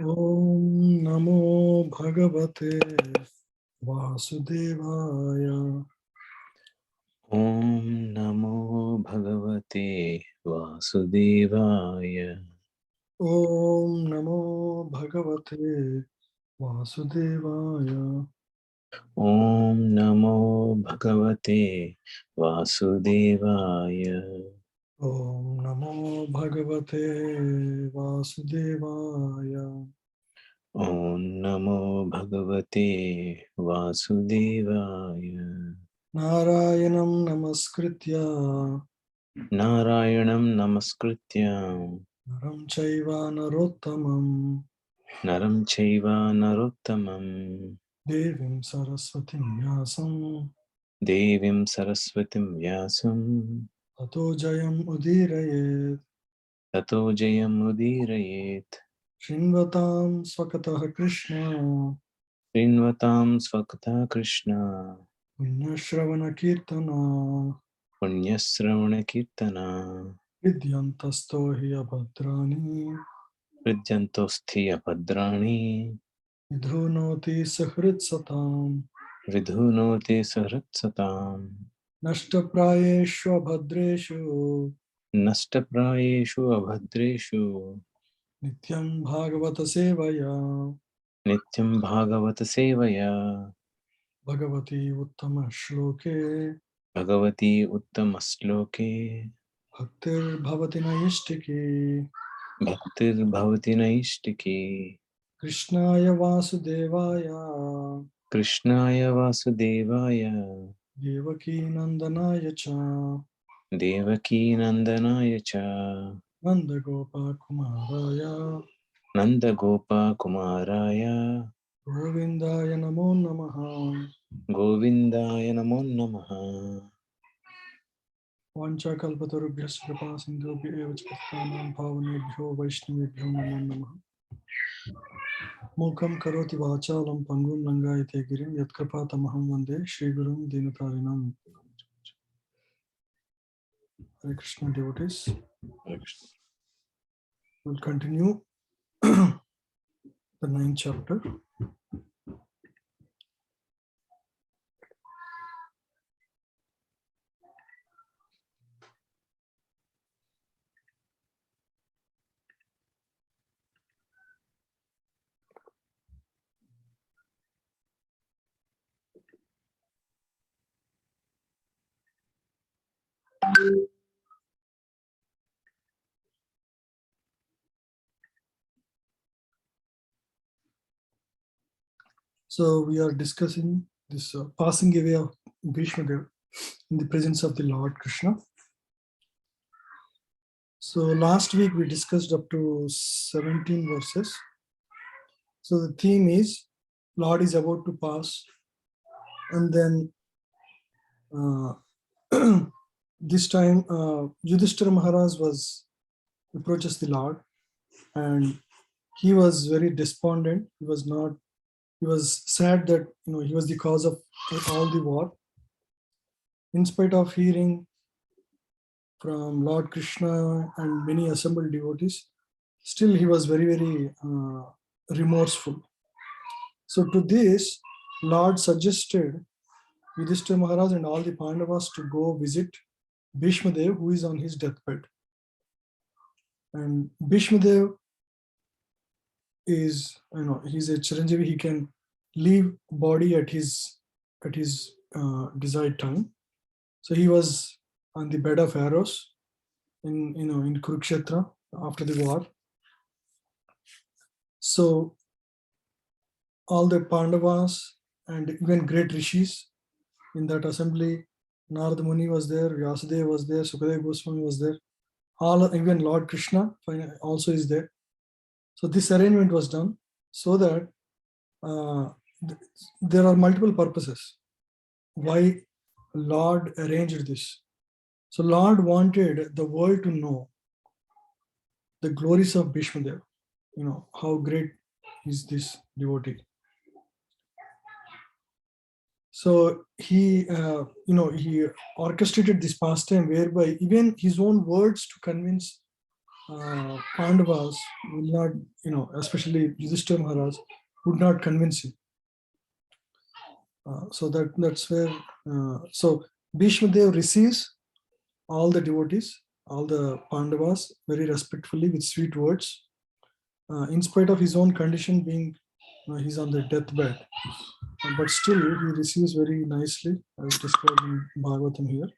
Om Namo Bhagavate Vasudevaya. Om Namo Bhagavate Vasudevaya. Om Namo Bhagavate Vasudevaya. Om Namo Bhagavate Vasudevaya. Om Namo Bhagavate Vasudevaya. Om Namo Bhagavate Vasudevaya. Narayanam Namaskritya Narayanam Namaskrityam Naram Chaiva Narottamam Naram Chaiva Narottamam Devim Saraswatim Vyasam Devim Saraswatim Vyasam Tato Jayam Udirayet Tato Jayam Udirayet Shinvatam Swakatah Krishna Srinvatam Svakata Kṛṣṇa Punyashravana Kirtana Punyasravana Kirtana Vidyantasto hi abhadrani Vidyantosthi Bhadrani Vidhunoti Sahrit Satam Vidhunoti Saratsatam Nashtaprayeshu Abhadreshu Nashtaprayeshu Abhadreshu Nityam Bhagavata Sevaya Nityam Bhagavata Sevaya Bhagavati Uttama Shloke Bhagavati Uttamasloke Bhaktir Bhavati Naishtiki Bhaktir Bhavati Naishtiki Krishnaya Vasudevaya Krishnaya Vasudevaya Devaki Nandanaya Cha Devaki Nandanaya Cha Nanda Gopa Kumaraya Nanda Gopa Kumaraya Govindaya Namo Namaha Govindaya Namo Namaha Vancha Kalpatarubhyas Kripa Sindhubhya Eva Chaktanam Bhavanebhyo Vaishnavebhyo Namo Namaha Mukam Karoti Vachalam Pangum Langayate Girim Yatkripātamaham Vande Shri Gurum Dinatarinam. Hare Krishna devotees. We'll continue the 9th chapter. So we are discussing this passing away of Bhīṣmadeva in the presence of the Lord Kṛṣṇa. So last week we discussed up to 17 verses. So the theme is Lord is about to pass, and then this time Yudhishthira Maharaj approaches the Lord, and he was very despondent. He was sad that he was the cause of all the war. In spite of hearing from Lord Kṛṣṇa and many assembled devotees, still he was very, very remorseful. So to this, Lord suggested Yudhishthira Maharaj and all the Pandavas to go visit Bhīṣmadeva, who is on his deathbed. And Bhīṣmadeva is, he's a Chiranjeevi. He can leave body at his desired time. So he was on the bed of arrows in Kurukshetra after the war. So all the Pandavas and even great rishis in that assembly, Narada Muni was there, Vyasadeva was there, Sukadeva Goswami was there, even Lord Kṛṣṇa also is there. So this arrangement was done so that there are multiple purposes why Lord arranged this. So Lord wanted the world to know the glories of Bhīṣmadeva, how great is this devotee. So he orchestrated this pastime whereby even his own words to convince Pandavas will not, especially Yudhishthira Maharaj, would not convince him. So that's where, so Bhīṣmadeva receives all the devotees, all the Pandavas, very respectfully with sweet words, in spite of his own condition being, he's on the deathbed. But still, he receives very nicely, as described in Bhagavatam here.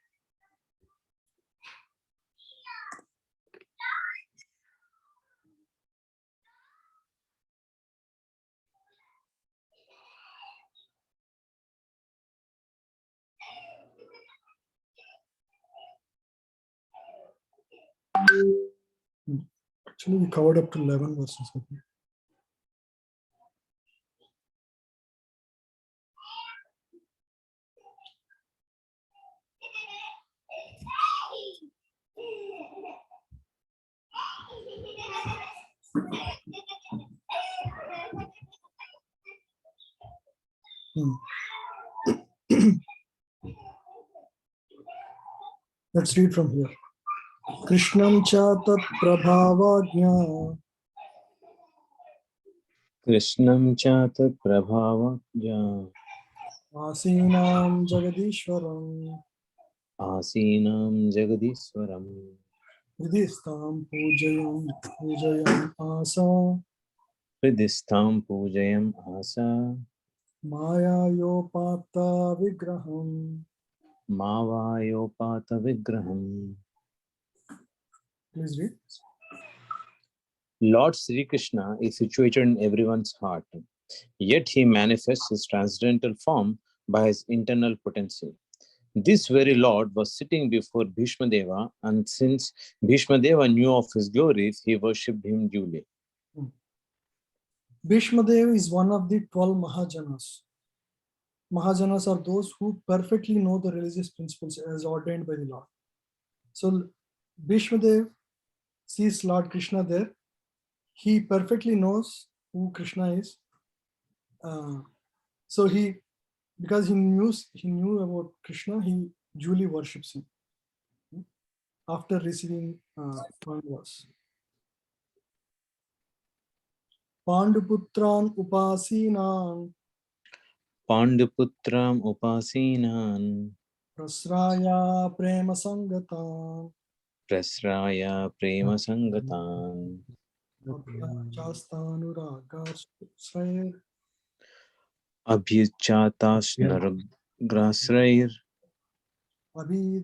Actually, we covered up to 11 verses. I think. Let's read from here. Krishnam cha tat prabhavajna Krishnam cha tat prabhavajya asinam jagadishwaram asinam jagadiswaram vidistam pujayam asa hridistham pujayam asa maya yopata vigraham. mavayopata vigraham. Please read. Lord Sri Krishna is situated in everyone's heart, yet he manifests his transcendental form by his internal potency. This very Lord was sitting before Bhīṣmadeva, and since Bhīṣmadeva knew of his glories, he worshipped him duly. Bhīṣmadeva is one of the 12 Mahajanas. Mahajanas are those who perfectly know the religious principles as ordained by the Lord. So Bhīṣmadeva sees Lord Krishna there. He perfectly knows who Krishna is. So because he knew about Krishna, he duly worships him after receiving Pandavas. Panduputran upasinan Panduputram upasinan prasraya prema sangatan prasraya prema sangatan chastanuragasrair abhichatas naragrasrair abhi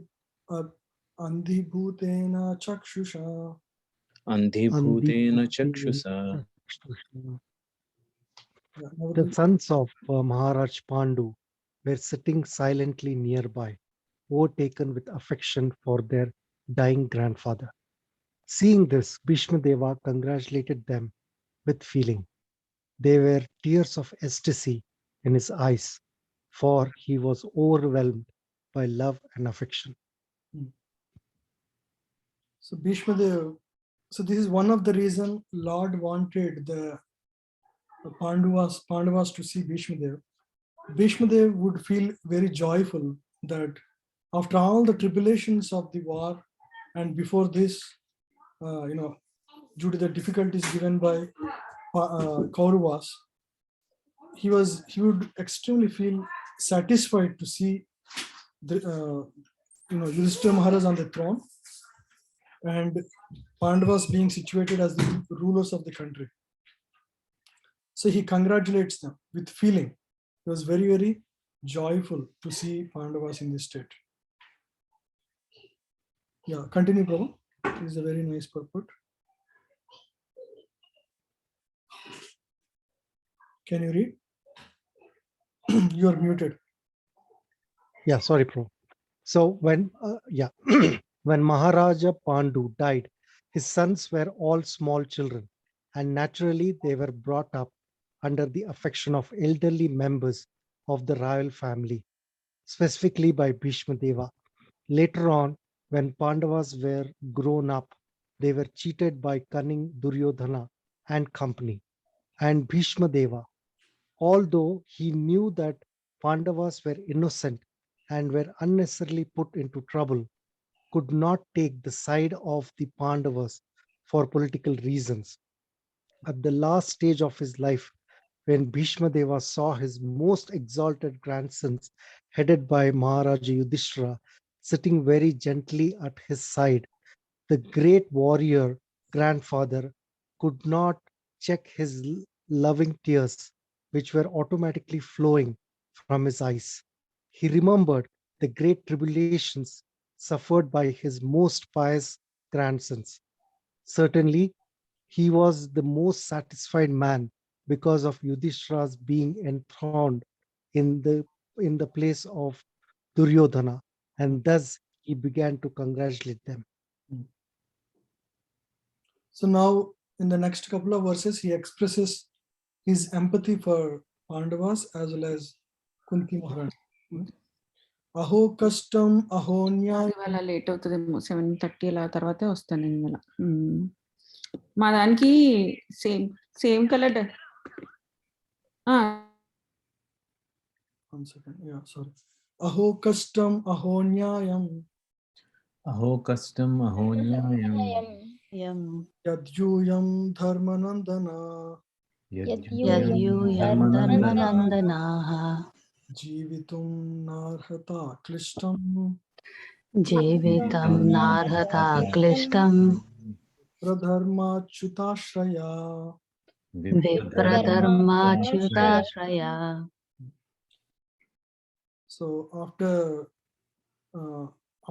andhibhutena chakshusha. andhibhutena chakshusa. The sons of Maharaj Pandu were sitting silently nearby, overtaken with affection for their dying grandfather. Seeing this, Bhīṣmadeva congratulated them with feeling. There were tears of ecstasy in his eyes, for he was overwhelmed by love and affection. So Bhīṣmadeva, so this is one of the reasons Lord wanted the Pandavas to see Bhīṣmadeva. Bhīṣmadeva would feel very joyful that after all the tribulations of the war and before this, due to the difficulties given by Kauravas, he would extremely feel satisfied to see the Yudhishthira Maharaj on the throne and Pandavas being situated as the rulers of the country. So he congratulates them with feeling. He was very, very joyful to see Pandavas in this state. Yeah, continue, Prabhu. This is a very nice purport. Can you read? You are muted. Yeah, sorry, Prabhu. So when when Maharaja Pandu died, his sons were all small children, and naturally they were brought up under the affection of elderly members of the royal family, specifically by Bhīṣmadeva. Later on, when Pandavas were grown up, they were cheated by cunning Duryodhana and company. And Bhīṣmadeva, although he knew that Pandavas were innocent and were unnecessarily put into trouble, could not take the side of the Pandavas for political reasons. At the last stage of his life, when Bhīṣmadeva saw his most exalted grandsons, headed by Maharaja Yudhishthira, sitting very gently at his side, the great warrior grandfather could not check his loving tears, which were automatically flowing from his eyes. He remembered the great tribulations suffered by his most pious grandsons. Certainly, he was the most satisfied man because of Yudhishthira's being enthroned in the place of Duryodhana, and thus he began to congratulate them. So now, in the next couple of verses, he expresses his empathy for Pandavas as well as Kunti Maharani. Aho kastam ahonya. ఇవాళ late అవుతుంది 7:30 అలా తర్వాతే వస్తాను నేను ఇవాళ. మా దానికి same colour. One second. Yeah, sorry. Aho kastam ahonyayam. Aho kastam ahonyayam. Yadyuyam dharmanandana. Yadyuyam dharmanandanaha. Jivitum narhata klishtam. Jevitam narhata klishtam. Pradharmachyutashraya. Vipradharmachyutashraya. So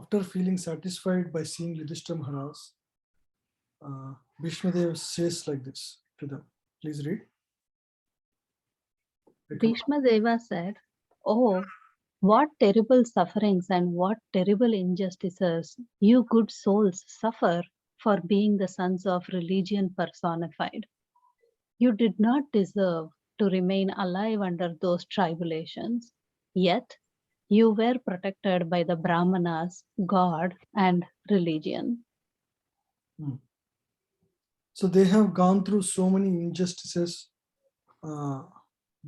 after feeling satisfied by seeing Yudhishthira Maharaj, Bhīṣmadeva says like this to them. Please read. Bhīṣmadeva said, "Oh, what terrible sufferings and what terrible injustices you good souls suffer for being the sons of religion personified. You did not deserve to remain alive under those tribulations, yet you were protected by the Brahmanas, God, and religion." So they have gone through so many injustices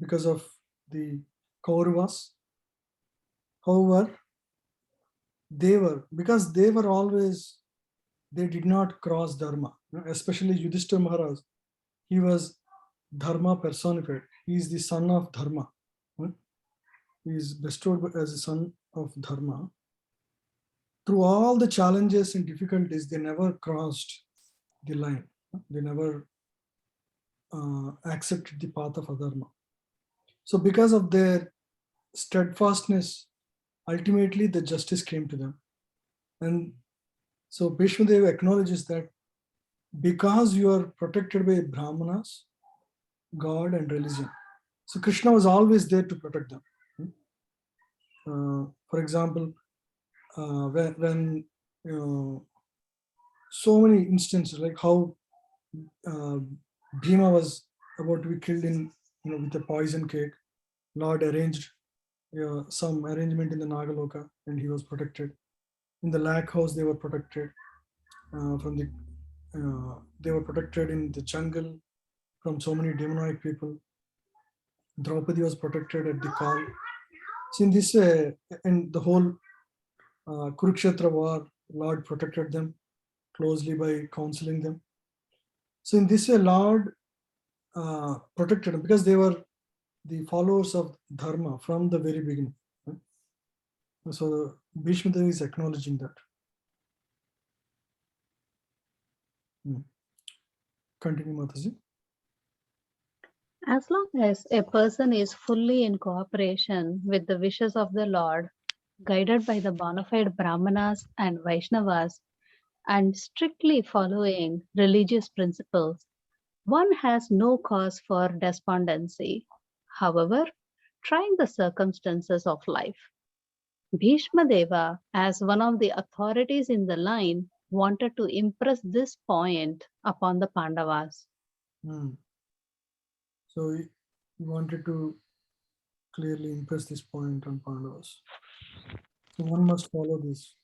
because of the Kauravas. However, they did not cross Dharma. Especially Yudhishthira Maharaj, he was Dharma personified. He is the son of Dharma. He is bestowed as a son of Dharma. Through all the challenges and difficulties, they never crossed the line. They never accepted the path of adharma. So because of their steadfastness, ultimately the justice came to them. And so Bhīṣmadeva acknowledges that because you are protected by Brahmanas, God and religion. So Kṛṣṇa was always there to protect them. For example, when so many instances, like how Bhima was about to be killed with a poison cake, Lord arranged some arrangement in the Nagaloka and he was protected. In the Lakh house, they were protected they were protected in the jungle from so many demonic people. Draupadi was protected at the call. So in this way, in the whole Kurukshetra war, Lord protected them closely by counseling them. So in this way, Lord protected them because they were the followers of Dharma from the very beginning. So Bhīṣmadeva is acknowledging that. Continue, Mataji. As long as a person is fully in cooperation with the wishes of the Lord, guided by the bona fide Brahmanas and Vaishnavas, and strictly following religious principles, one has no cause for despondency. However, trying the circumstances of life, Bhīṣmadeva, as one of the authorities in the line, wanted to impress this point upon the Pandavas. So he wanted to clearly impress this point on Pandavas. So one must follow this.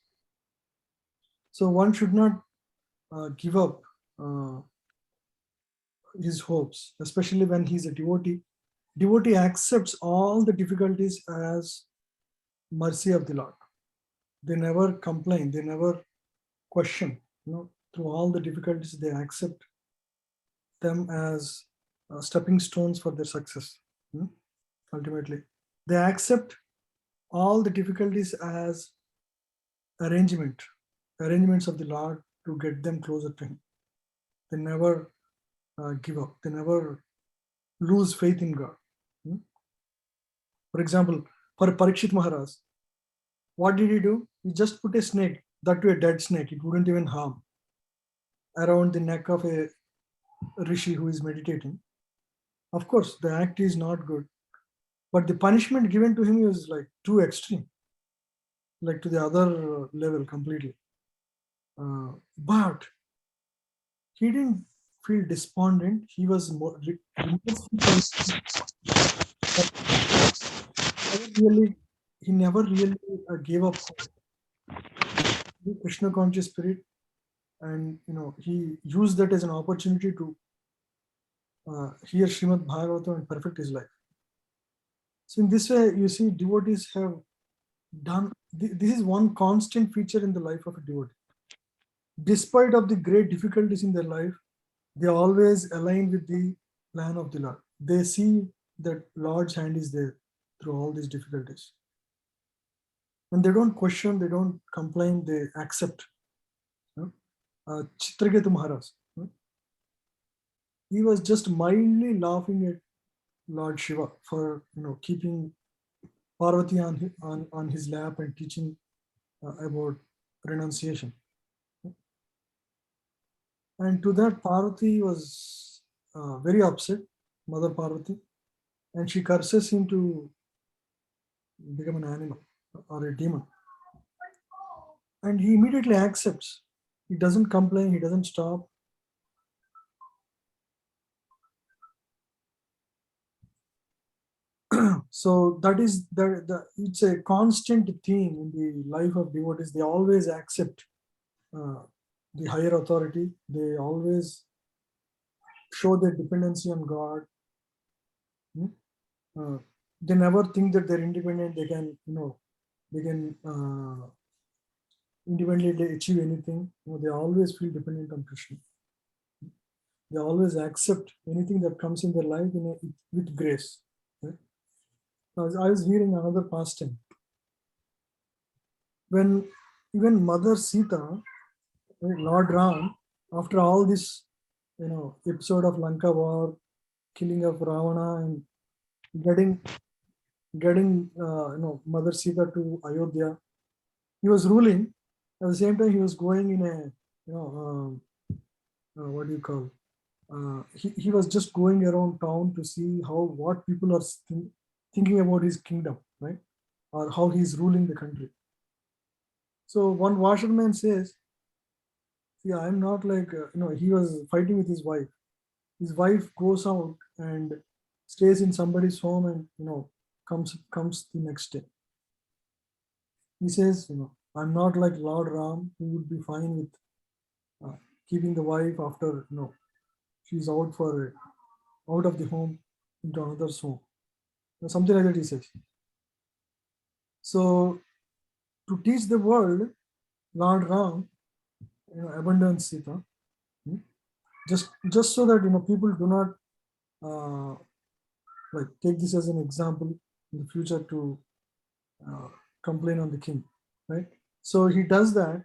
So one should not give up his hopes, especially when he's a devotee. Devotee accepts all the difficulties as mercy of the Lord. They never complain, they never question. through all the difficulties, they accept them as stepping stones for their success. Ultimately, they accept all the difficulties as arrangements of the Lord to get them closer to Him. They never give up. They never lose faith in God. For example, for Parikshit Maharaj, what did he do? He just put a snake, that to a dead snake, it wouldn't even harm, around the neck of a rishi who is meditating. Of course, the act is not good, but the punishment given to him is like too extreme, like to the other level completely. But he didn't feel despondent. He was more he never really gave up the Krishna conscious spirit, and he used that as an opportunity to hear Srimad Bhagavatam and perfect his life. So in this way, you see, devotees have done. This is one constant feature in the life of a devotee. Despite of the great difficulties in their life, they always align with the plan of the Lord. They see that Lord's hand is there through all these difficulties. And they don't question, they don't complain, they accept. Chitraketu Maharaj, he was just mildly laughing at Lord Shiva for keeping Parvati on his lap and teaching about renunciation. And to that, Parvati was very upset, Mother Parvati, and she curses him to become an animal or a demon. And he immediately accepts. He doesn't complain, he doesn't stop. So that is it's a constant theme in the life of devotees. They always accept the higher authority. They always show their dependency on God. They never think that they're independent. They can independently achieve anything. They always feel dependent on Krishna. They always accept anything that comes in their life with grace. Right? I was hearing another pastime. When even Mother Sita, Lord Ram, after all this, episode of Lanka war, killing of Ravana, and getting Mother Sita to Ayodhya, he was ruling. At the same time, he was going in a what do you call? He was just going around town to see what people are thinking about his kingdom, right, or how he's ruling the country. So one washerman says, "Yeah, I'm not like he was fighting with his wife. His wife goes out and stays in somebody's home, and comes the next day. He says, I'm not like Lord Ram, who would be fine with keeping the wife after she's out of the home into another's home, something like that." He says. So to teach the world, Lord Ram abandoned Sita, just so that people do not take this as an example in the future to complain on the king, right? So he does that,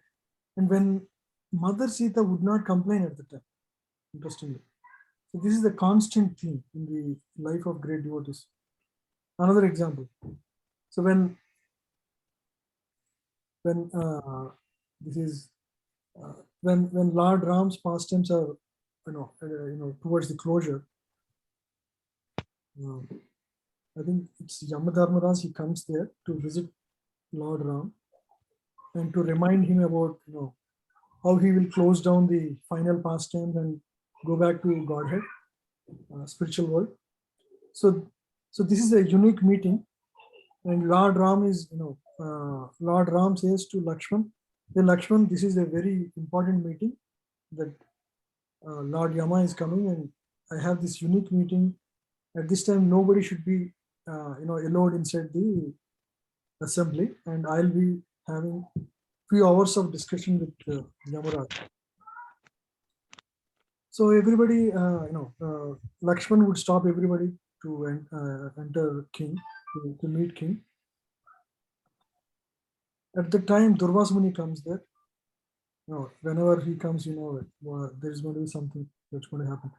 and when Mother Sita would not complain at the time, interestingly. So this is the constant theme in the life of great devotees. Another example. So when Lord Ram's pastimes are towards the closure, I think it's Yamadharmaraj, he comes there to visit Lord Ram and to remind him about how he will close down the final pastimes and go back to Godhead, spiritual world. So this is a unique meeting, and Lord Ram Lord Ram says to Lakshman, "Hey Lakshman, this is a very important meeting that Lord Yama is coming, and I have this unique meeting. At this time, nobody should be allowed inside the assembly, and I'll be having few hours of discussion with Yamaraj. So everybody, Lakshman would stop everybody to enter king, to meet king. At the time, Durvasa Muni comes there. Whenever he comes, there's going to be something that's going to happen.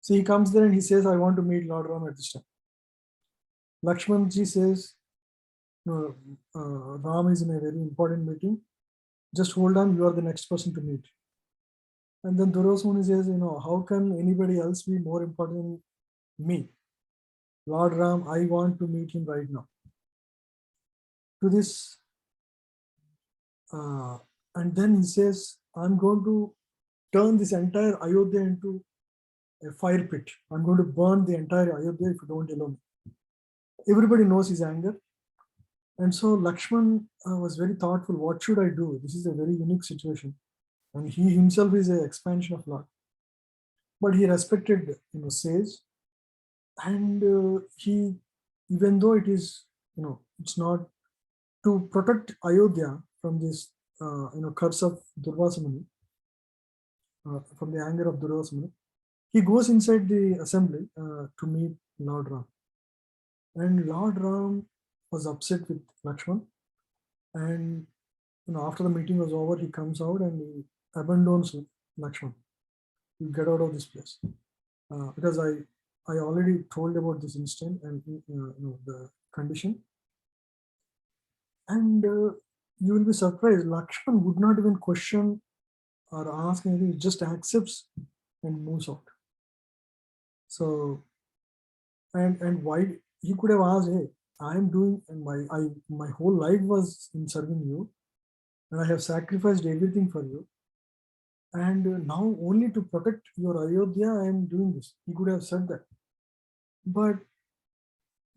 So he comes there and he says, I want to meet Lord Ram at this time. Lakshman ji says, no, Ram is in a very important meeting. Just hold on, you are the next person to meet. And then Durvasa Muni says, how can anybody else be more important than me? Lord Ram, I want to meet him right now. To this, and then he says, I'm going to turn this entire Ayodhya into a fire pit. I'm going to burn the entire Ayodhya if you don't allow me. Everybody knows his anger. And so Lakshman was very thoughtful. What should I do? This is a very unique situation. And he himself is an expansion of Lord. But he respected, sage. And he, even though it is, it's not to protect Ayodhya from this, curse of Durvasa Muni, from the anger of Durvasa Muni, he goes inside the assembly to meet Lord Ram. And Lord Ram was upset with Lakshman. And after the meeting was over, he comes out and he abandons Lakshman. You get out of this place. Because I already told about this incident and the condition. And you will be surprised, Lakshman would not even question or ask anything, he just accepts and moves out. So, and why he could have asked, hey, I am doing, and my whole life was in serving you, and I have sacrificed everything for you. And now only to protect your Ayodhya, I am doing this. He could have said that. But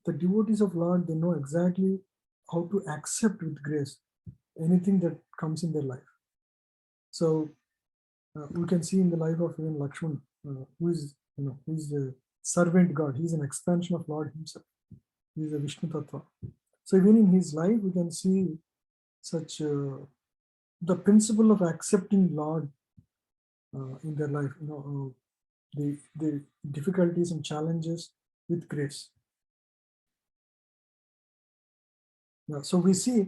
the devotees of Lord, they know exactly how to accept with grace anything that comes in their life. So we can see in the life of even Lakshman, who is the servant God. He is an expansion of Lord himself. He is a Vishnu Tattva. So even in his life, we can see such the principle of accepting Lord in their life. The difficulties and challenges with grace. Yeah, so we see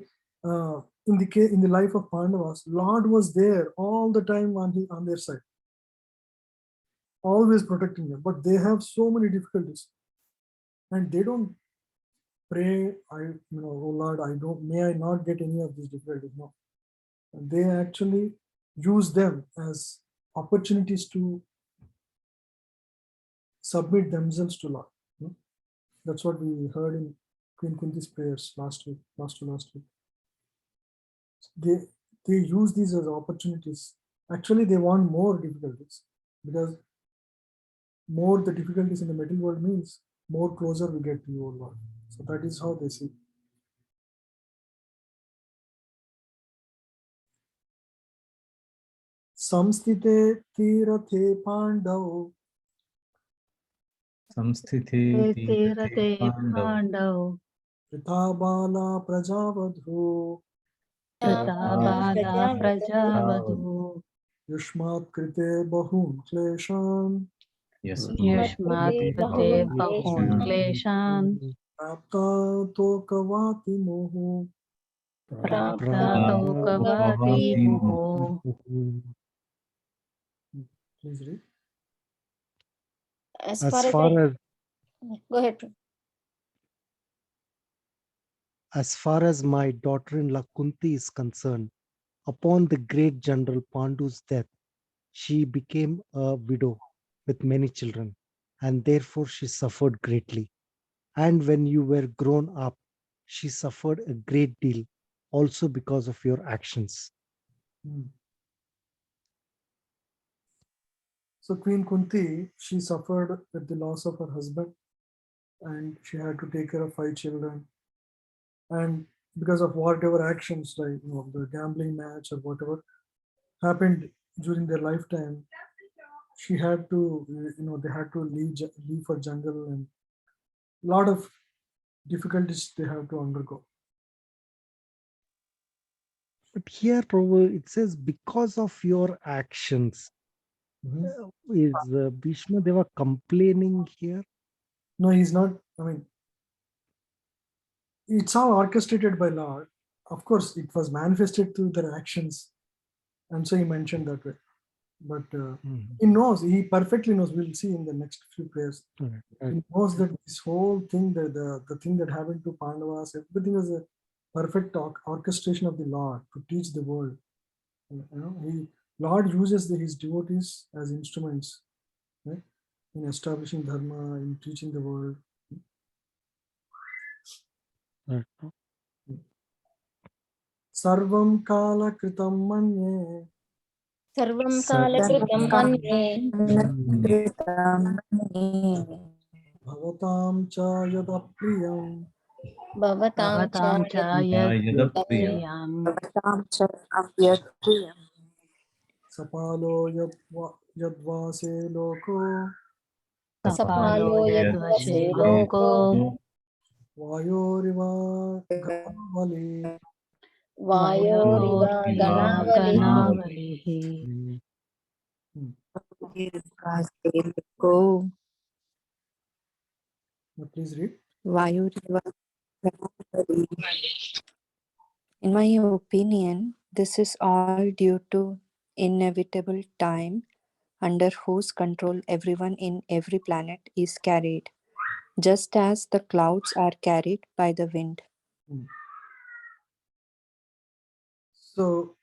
in the life of Pandavas, Lord was there all the time on their side, always protecting them. But they have so many difficulties, and they don't pray, oh Lord, may I not get any of these difficulties. No, and they actually use them as opportunities to submit themselves to Lord. That's what we heard in Queen Kunti's prayers last week. They use these as opportunities. Actually, they want more difficulties, because more the difficulties in the material world means more closer we get to you, O Lord. So that is how they see. Samstite tirate pandav. Samsthite Tirate Pandav. Pritabala prajavadhu. Pratabala Prajavadhu. Yushmat krite bahun kleshan. Yushmat Krite Bahun Kleshan. Prapta tokavati mohu. Prapta Tokavati Moho. Please read. As far as Go ahead. As far as my daughter-in-law Kunti is concerned, upon the great General Pandu's death, she became a widow with many children, and therefore she suffered greatly. And when you were grown up, she suffered a great deal, also because of your actions. So Queen Kunti, she suffered with the loss of her husband, and she had to take care of 5 children. And because of whatever actions, like the gambling match or whatever happened during their lifetime, she had to, they had to leave for jungle, and a lot of difficulties they have to undergo. But here, Prabhu, it says, because of your actions. Is Bhīṣmadeva complaining here? No, he's not. I mean, it's all orchestrated by Lord. Of course, it was manifested through their actions, and so he mentioned that way. But he knows, he perfectly knows. We'll see in the next few prayers. He knows that this whole thing, the thing that happened to Pandavas, everything was a perfect orchestration of the Lord to teach the world. Lord uses his devotees as instruments, right, in establishing dharma, in teaching the world. Sarvam kala kritam manye. Sarvam kala kritam manye. Bhavatam cha yada priyam. Bhavatam cha yadpriyam Sapalo yadvase loko. sapalo yadvase loko. Vayoriva ganavali. Vayoriva ganavali. Please read. In my opinion, this is all due to inevitable time under whose control everyone in every planet is carried, just as the clouds are carried by the wind. So,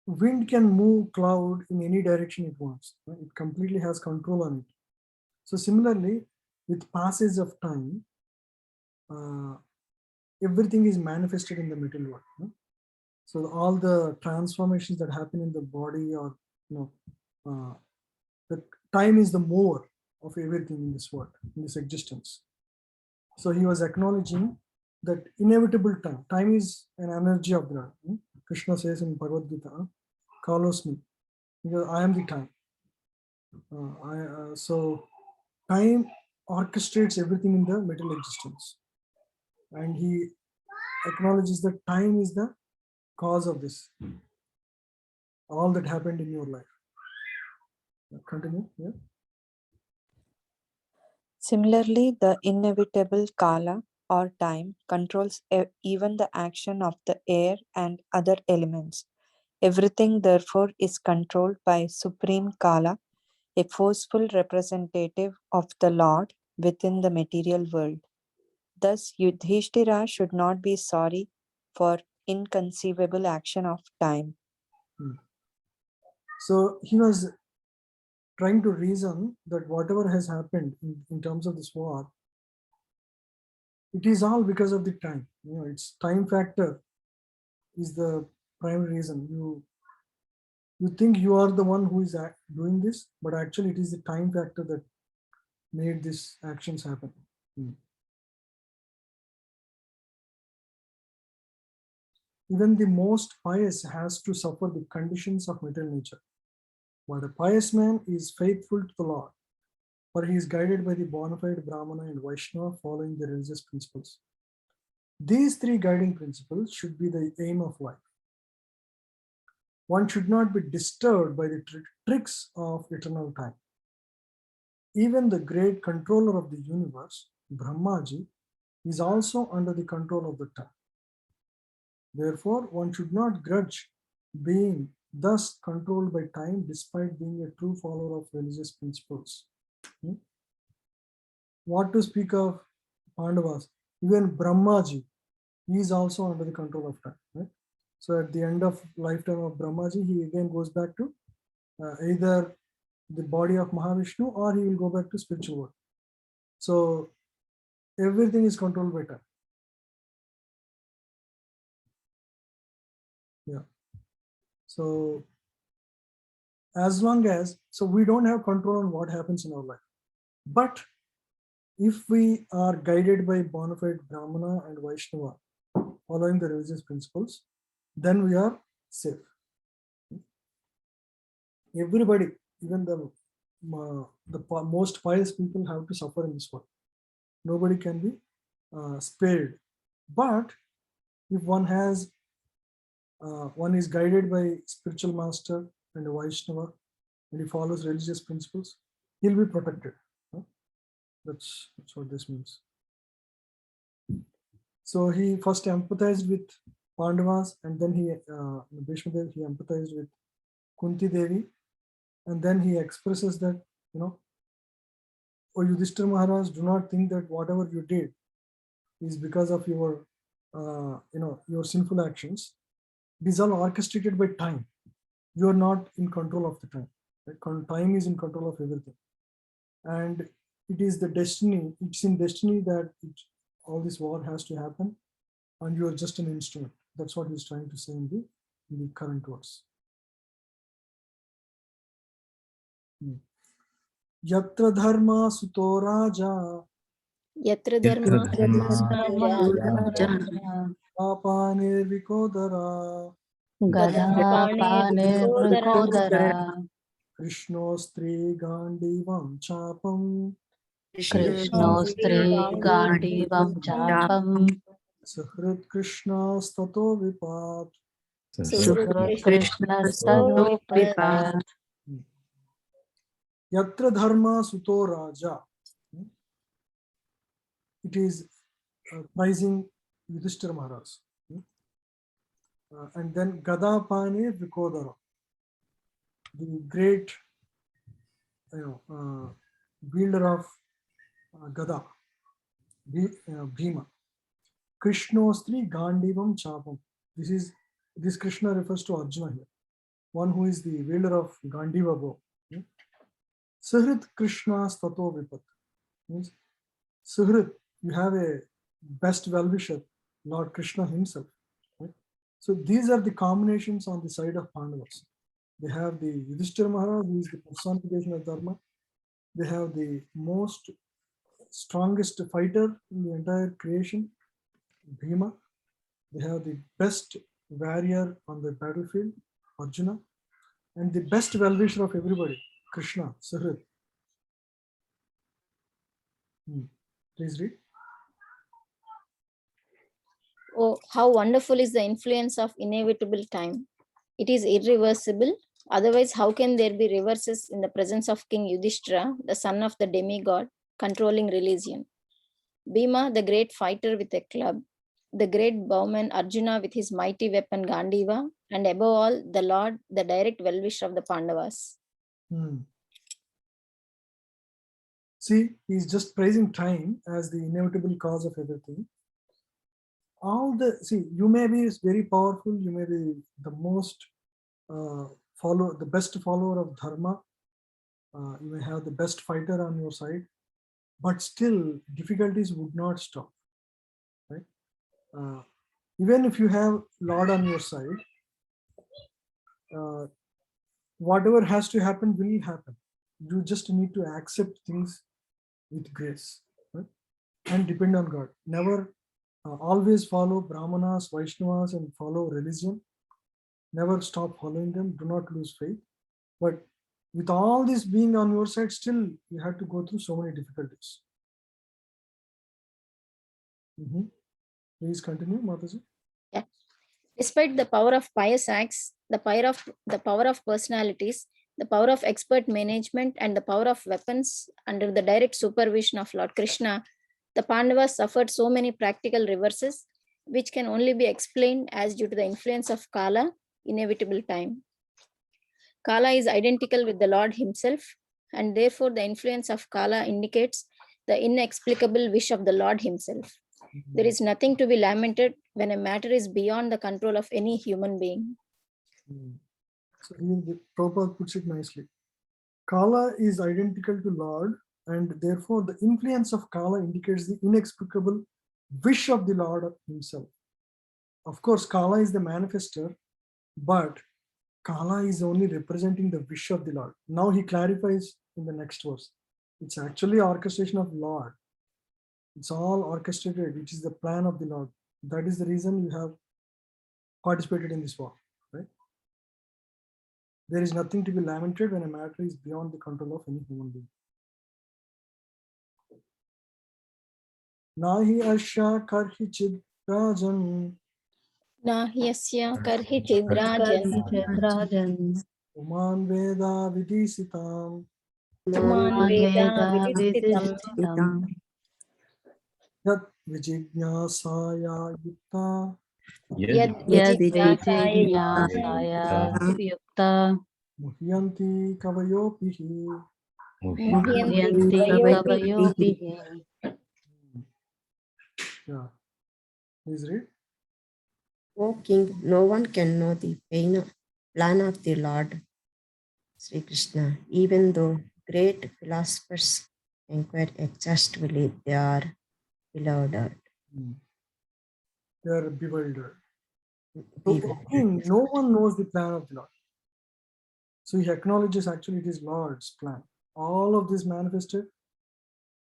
wind can move cloud in any direction it wants. It completely has control on it. So similarly, with passage of time, everything is manifested in the material world. So all the transformations that happen in the body, or the time is the mover of everything in this world, in this existence. So he was acknowledging that inevitable time. Time is an energy of the Lord. Kṛṣṇa says in Bhagavad Gita, "Kalos me," because I am the time. So time orchestrates everything in the material existence, and he acknowledges that time is the cause of this, all that happened in your life. Continue. Yeah. Similarly, the inevitable kala or time controls even the action of the air and other elements. Everything, therefore, is controlled by Supreme Kala, a forceful representative of the Lord within the material world. Thus, Yudhishthira should not be sorry for inconceivable action of time. So he was trying to reason that whatever has happened in terms of this war, it is all because of the time. It's time factor is the primary reason. You think you are the one who is doing this, but actually it is the time factor that made these actions happen. Even the most pious has to suffer the conditions of material nature. But a pious man is faithful to the Lord, for he is guided by the bona fide Brahmana and Vaishnava following the religious principles. These three guiding principles should be the aim of life. One should not be disturbed by the tricks of eternal time. Even the great controller of the universe, Brahmaji, is also under the control of the time. Therefore, one should not grudge being thus controlled by time despite being a true follower of religious principles. What to speak of Pandavas? Even Brahmaji, he is also under the control of time. Right? So at the end of lifetime of Brahmaji, he again goes back to either the body of Mahavishnu, or he will go back to spiritual world. So everything is controlled by time. Yeah. So as long as, so we don't have control on what happens in our life. But if we are guided by bona fide Brahmana and Vaishnava, following the religious principles, then we are safe. Everybody, even the most pious people, have to suffer in this world. Nobody can be spared. But if one is guided by spiritual master and a Vaishnava, and he follows religious principles, he'll be protected. That's what this means. So he first empathized with Pandavas, and then Bhīṣmadeva, he empathized with Kunti Devi, and then he expresses that, O Yudhishthira Maharaj, do not think that whatever you did is because of your, your sinful actions. These are orchestrated by time. You are not in control of the time. Right? Time is in control of everything, and it is the destiny. It's in destiny that all this war has to happen, and you are just an instrument. That's what he's trying to say in the current verse. Yatra dharma suto raja Yatra dharma apane vikodara Gadapane Vrikodara Kṛṣṇostri gandivam chapam Kṛṣṇostri Gandivam Chapam Sahrit Kṛṣṇa stato vipat. Suhrit Kṛṣṇa Sadovipat Yatra dharma suto raja. It is praising Yudhishthira Maharaj. And then Gadapane Vikodara, the great wielder of Gada, Bhima. Kṛṣṇostri gandivam chapam. This Kṛṣṇa refers to Arjuna here, one who is the wielder of Gandiva bow. Sahrit Kṛṣṇa stato vipat. Means Sahrit, you have a best well-wisher, Lord Kṛṣṇa himself. Right? So these are the combinations on the side of Pandavas. They have the Yudhishthira Maharaj, who is the personification of Dharma. They have the most strongest fighter in the entire creation, Bhima. They have the best warrior on the battlefield, Arjuna. And the best well-wisher of everybody, Kṛṣṇa, Sahrit. Please read. Oh, how wonderful is the influence of inevitable time. It is irreversible. Otherwise, how can there be reverses in the presence of King Yudhishthira, the son of the demigod, controlling religion? Bhima, the great fighter with a club, the great bowman Arjuna with his mighty weapon Gandiva, and above all, the Lord, the direct well-wisher of the Pandavas. See, he's just praising time as the inevitable cause of everything. You may be very powerful, you may be the most the best follower of Dharma, you may have the best fighter on your side, but still difficulties would not stop. Right? Even if you have Lord on your side, whatever has to happen will happen. You just need to accept things with grace, right? And depend on God. Never always follow Brahmanas, Vaishnavas, and follow religion. Never stop following them. Do not lose faith. But with all this being on your side, still you have to go through so many difficulties. Please continue, Mataji. Yeah. Despite the power of pious acts, the power of personalities, the power of expert management, and the power of weapons under the direct supervision of Lord Kṛṣṇa, the Pandavas suffered so many practical reverses, which can only be explained as due to the influence of Kala, inevitable time. Kala is identical with the Lord himself, and therefore the influence of Kala indicates the inexplicable wish of the Lord himself. There is nothing to be lamented when a matter is beyond the control of any human being. So here Prabhupada puts it nicely. Kala is identical to Lord, and therefore the influence of Kala indicates the inexplicable wish of the Lord himself. Of course, Kala is the manifester, but Kala is only representing the wish of the Lord. Now he clarifies in the next verse. It's actually orchestration of Lord. It's all orchestrated. It is the plan of the Lord. That is the reason you have participated in this war, right? There is nothing to be lamented when a matter is beyond the control of any human being. Nahi asya karhi chidrajan. Nahyasya karhi chidrajan. Uman Veda Vidisitam Uman Veda Veda Vidisitam Vidisitam Yat Vijijnasaya Yukta Yad Yad Vijijnasaya Vijijnasaya Yukta Muhyanti Kavayopihi. Muhyanti Yanti Kavayopi. Kavayopihi. Yeah, please read. O king, no one can know the plan of the Lord Sri Krishna, even though great philosophers inquire exhaustively, they are bewildered. They are bewildered. So, O king, no one knows the plan of the Lord. So he acknowledges actually it is Lord's plan. All of this manifested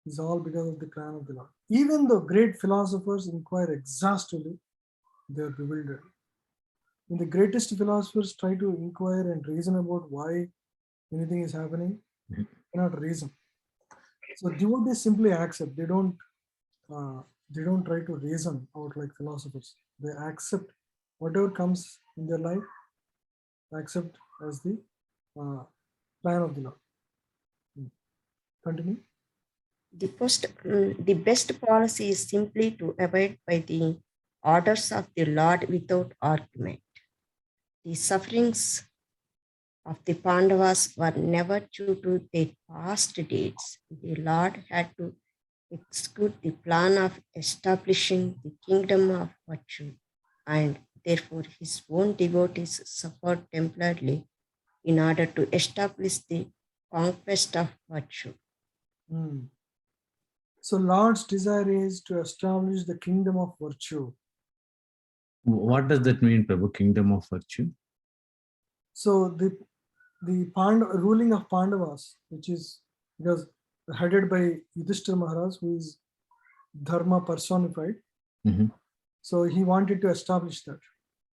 is all because of the plan of the Lord. Even though great philosophers inquire exhaustively, they are bewildered. When the greatest philosophers try to inquire and reason about why anything is happening, they cannot reason. So devotees simply accept. They don't try to reason out like philosophers. They accept whatever comes in their life, accept as the plan of the Lord. Continue. The best policy is simply to abide by the orders of the Lord without argument. The sufferings of the Pandavas were never due to their past deeds. The Lord had to execute the plan of establishing the kingdom of virtue, and therefore his own devotees suffered temporarily in order to establish the conquest of virtue. So Lord's desire is to establish the kingdom of virtue. What does that mean, Prabhu? Kingdom of virtue? So the ruling of Pandavas, which is because headed by Yudhishthira Maharaj, who is Dharma personified. Mhm. So he wanted to establish that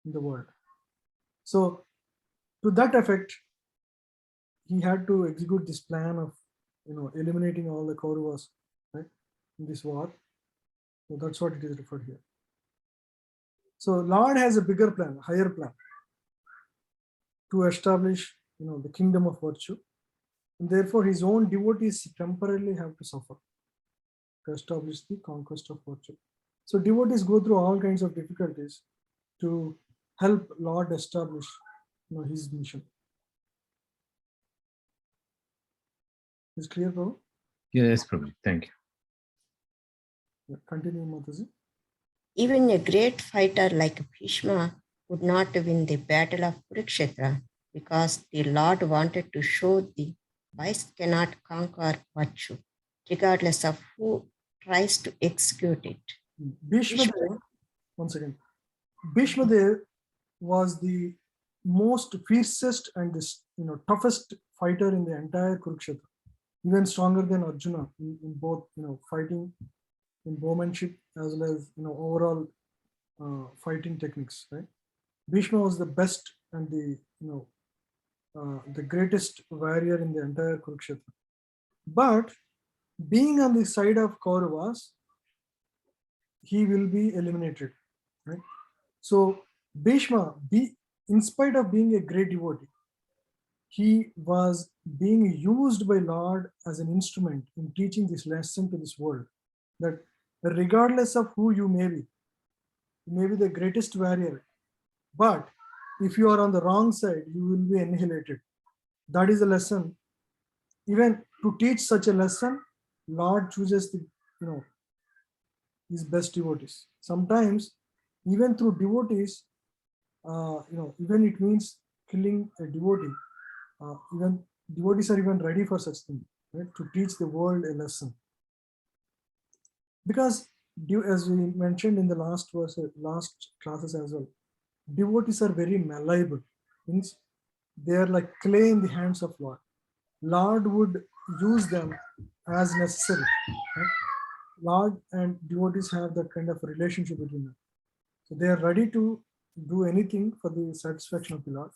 in the world. So to that effect, he had to execute this plan of eliminating all the Kauravas, right, in this war. So that's what it is referred here. So Lord has a bigger plan, higher plan to establish the kingdom of virtue, and therefore his own devotees temporarily have to suffer to establish the conquest of virtue. So devotees go through all kinds of difficulties to help Lord establish his mission. Is clear, Prabhu? Yes, Prabhu. Thank you. Yeah, continue, Mataji. Even a great fighter like Bhīṣma could not win the battle of Kurukshetra because the Lord wanted to show the wise cannot conquer virtue, regardless of who tries to execute it. Bhīṣmadeva, once again, Bhīṣmadeva was the most fiercest and toughest fighter in the entire Kurukshetra, even stronger than Arjuna in both fighting, in bowmanship, as well as overall fighting techniques. Right, Bhīṣma was the best and the greatest warrior in the entire Kurukshetra. But being on the side of Kauravas, he will be eliminated. Right, so Bhīṣma, in spite of being a great devotee, he was being used by Lord as an instrument in teaching this lesson to this world, that regardless of who you may be the greatest warrior, but if you are on the wrong side, you will be annihilated. That is a lesson. Even to teach such a lesson, Lord chooses his best devotees. Sometimes, even through devotees, even it means killing a devotee. Even devotees are even ready for such thing, right? To teach the world a lesson. Because as we mentioned in the last classes as well, devotees are very malleable. Means they are like clay in the hands of Lord. Lord would use them as necessary. Right? Lord and devotees have that kind of relationship between them. So they are ready to do anything for the satisfaction of the Lord.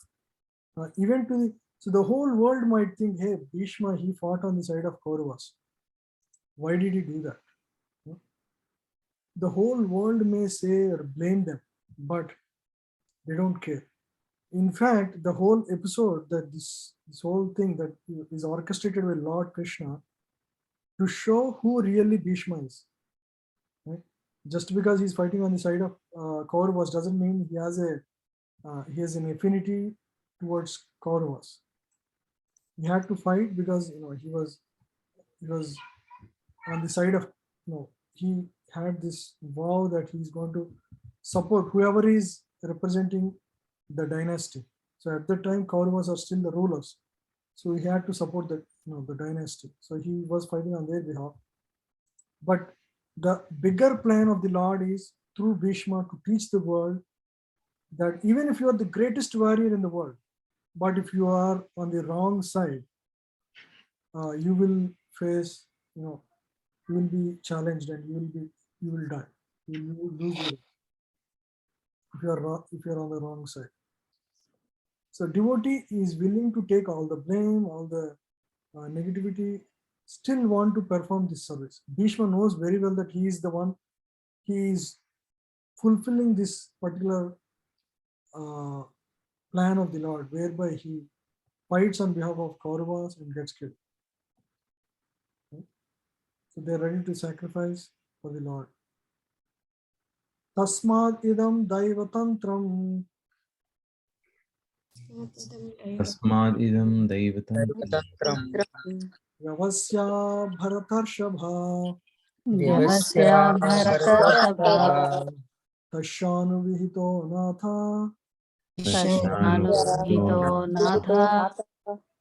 So the whole world might think, hey, Bhīṣma, he fought on the side of Kauravas. Why did he do that? The whole world may say or blame them, but they don't care. in fact, the whole episode, that this whole thing that is orchestrated by Lord Krishna to show who really Bhīṣma is. Right? Just because he's fighting on the side of Kauravas doesn't mean he has an affinity towards Kauravas. He had to fight because he was on the side of he had this vow that he's going to support whoever is representing the dynasty. So at that time, Kauravas are still the rulers. So he had to support the dynasty. So he was fighting on their behalf. But the bigger plan of the Lord is through Bhīṣma to teach the world that even if you are the greatest warrior in the world, but if you are on the wrong side, you will face, you will be challenged and you will die. You will lose your if you are on the wrong side. So devotee is willing to take all the blame, all the negativity, still want to perform this service. Bhīṣma knows very well that he is the one, he is fulfilling this particular plan of the Lord, whereby he fights on behalf of Kauravas and gets killed. Okay? So they are ready to sacrifice for the Lord. Tasmad idam daivatantram. Tasmad idam daivatam Vyavasya bharatarshava. Vyavasya bharatarshava. Tashyanu vihito natha. Tashanuvito natha.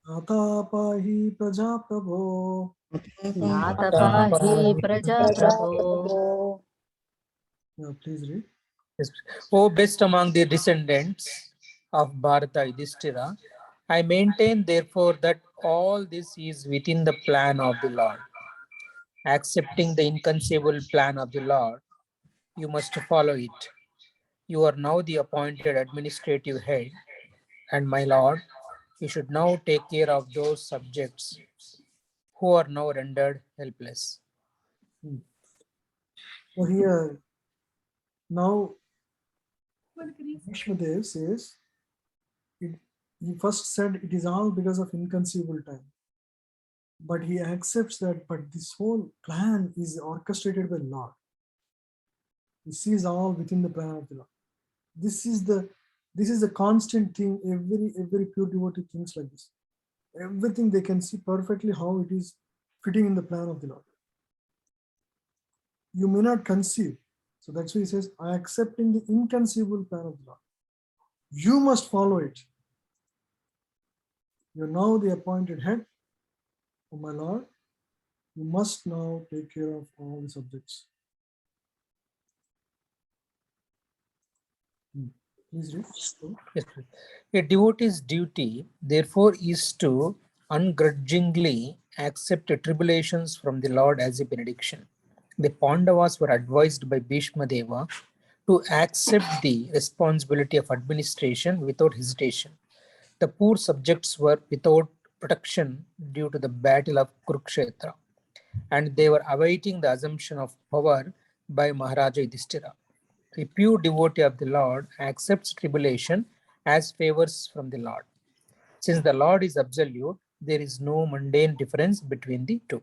Atapahi prajaprabho. Natapahi prajaprabho. Yeah, please read. Yes. O best among the descendants of Bharata Yudhishthira, I maintain therefore that all this is within the plan of the Lord. Accepting the inconceivable plan of the Lord, you must follow it. You are now the appointed administrative head, and my Lord, you should now take care of those subjects who are now rendered helpless. So here, now Bhīṣmadeva says, he first said it is all because of inconceivable time. But he accepts that, but this whole plan is orchestrated by Lord. He sees all within the plan of the Lord. This is the constant thing. Every pure devotee thinks like this. Everything they can see perfectly how it is fitting in the plan of the Lord. You may not conceive. So that's why he says, I accepting the inconceivable plan of the Lord. You must follow it. You're now the appointed head of my Lord. You must now take care of all the subjects. Please read. Yes, please. A devotee's duty, therefore, is to ungrudgingly accept tribulations from the Lord as a benediction. The Pandavas were advised by Bhīṣmadeva to accept the responsibility of administration without hesitation. The poor subjects were without protection due to the battle of Kurukshetra, and they were awaiting the assumption of power by Maharaja Yudhishthira. A pure devotee of the Lord accepts tribulation as favors from the Lord. Since the Lord is absolute, there is no mundane difference between the two.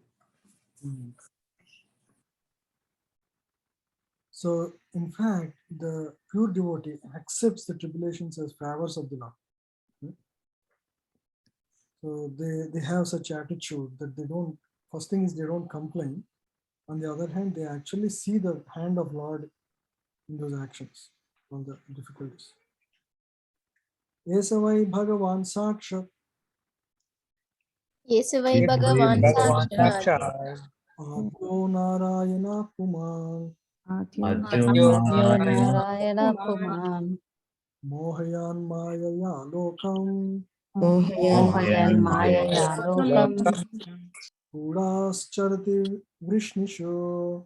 So, in fact, the pure devotee accepts the tribulations as favors of the Lord. So they have such attitude that they don't, first thing is they don't complain. On the other hand, they actually see the hand of Lord in those actions, on the difficulties. Esavai Bhagavan Sakshat. Yesavai Bhagavan Sakshat. Adyo Narayana Puman. Adyo Narayana Puman. Mohayan Mayaya Lokam. Mohayan Mayaya Lokam. Kudascharati Vrishnisho.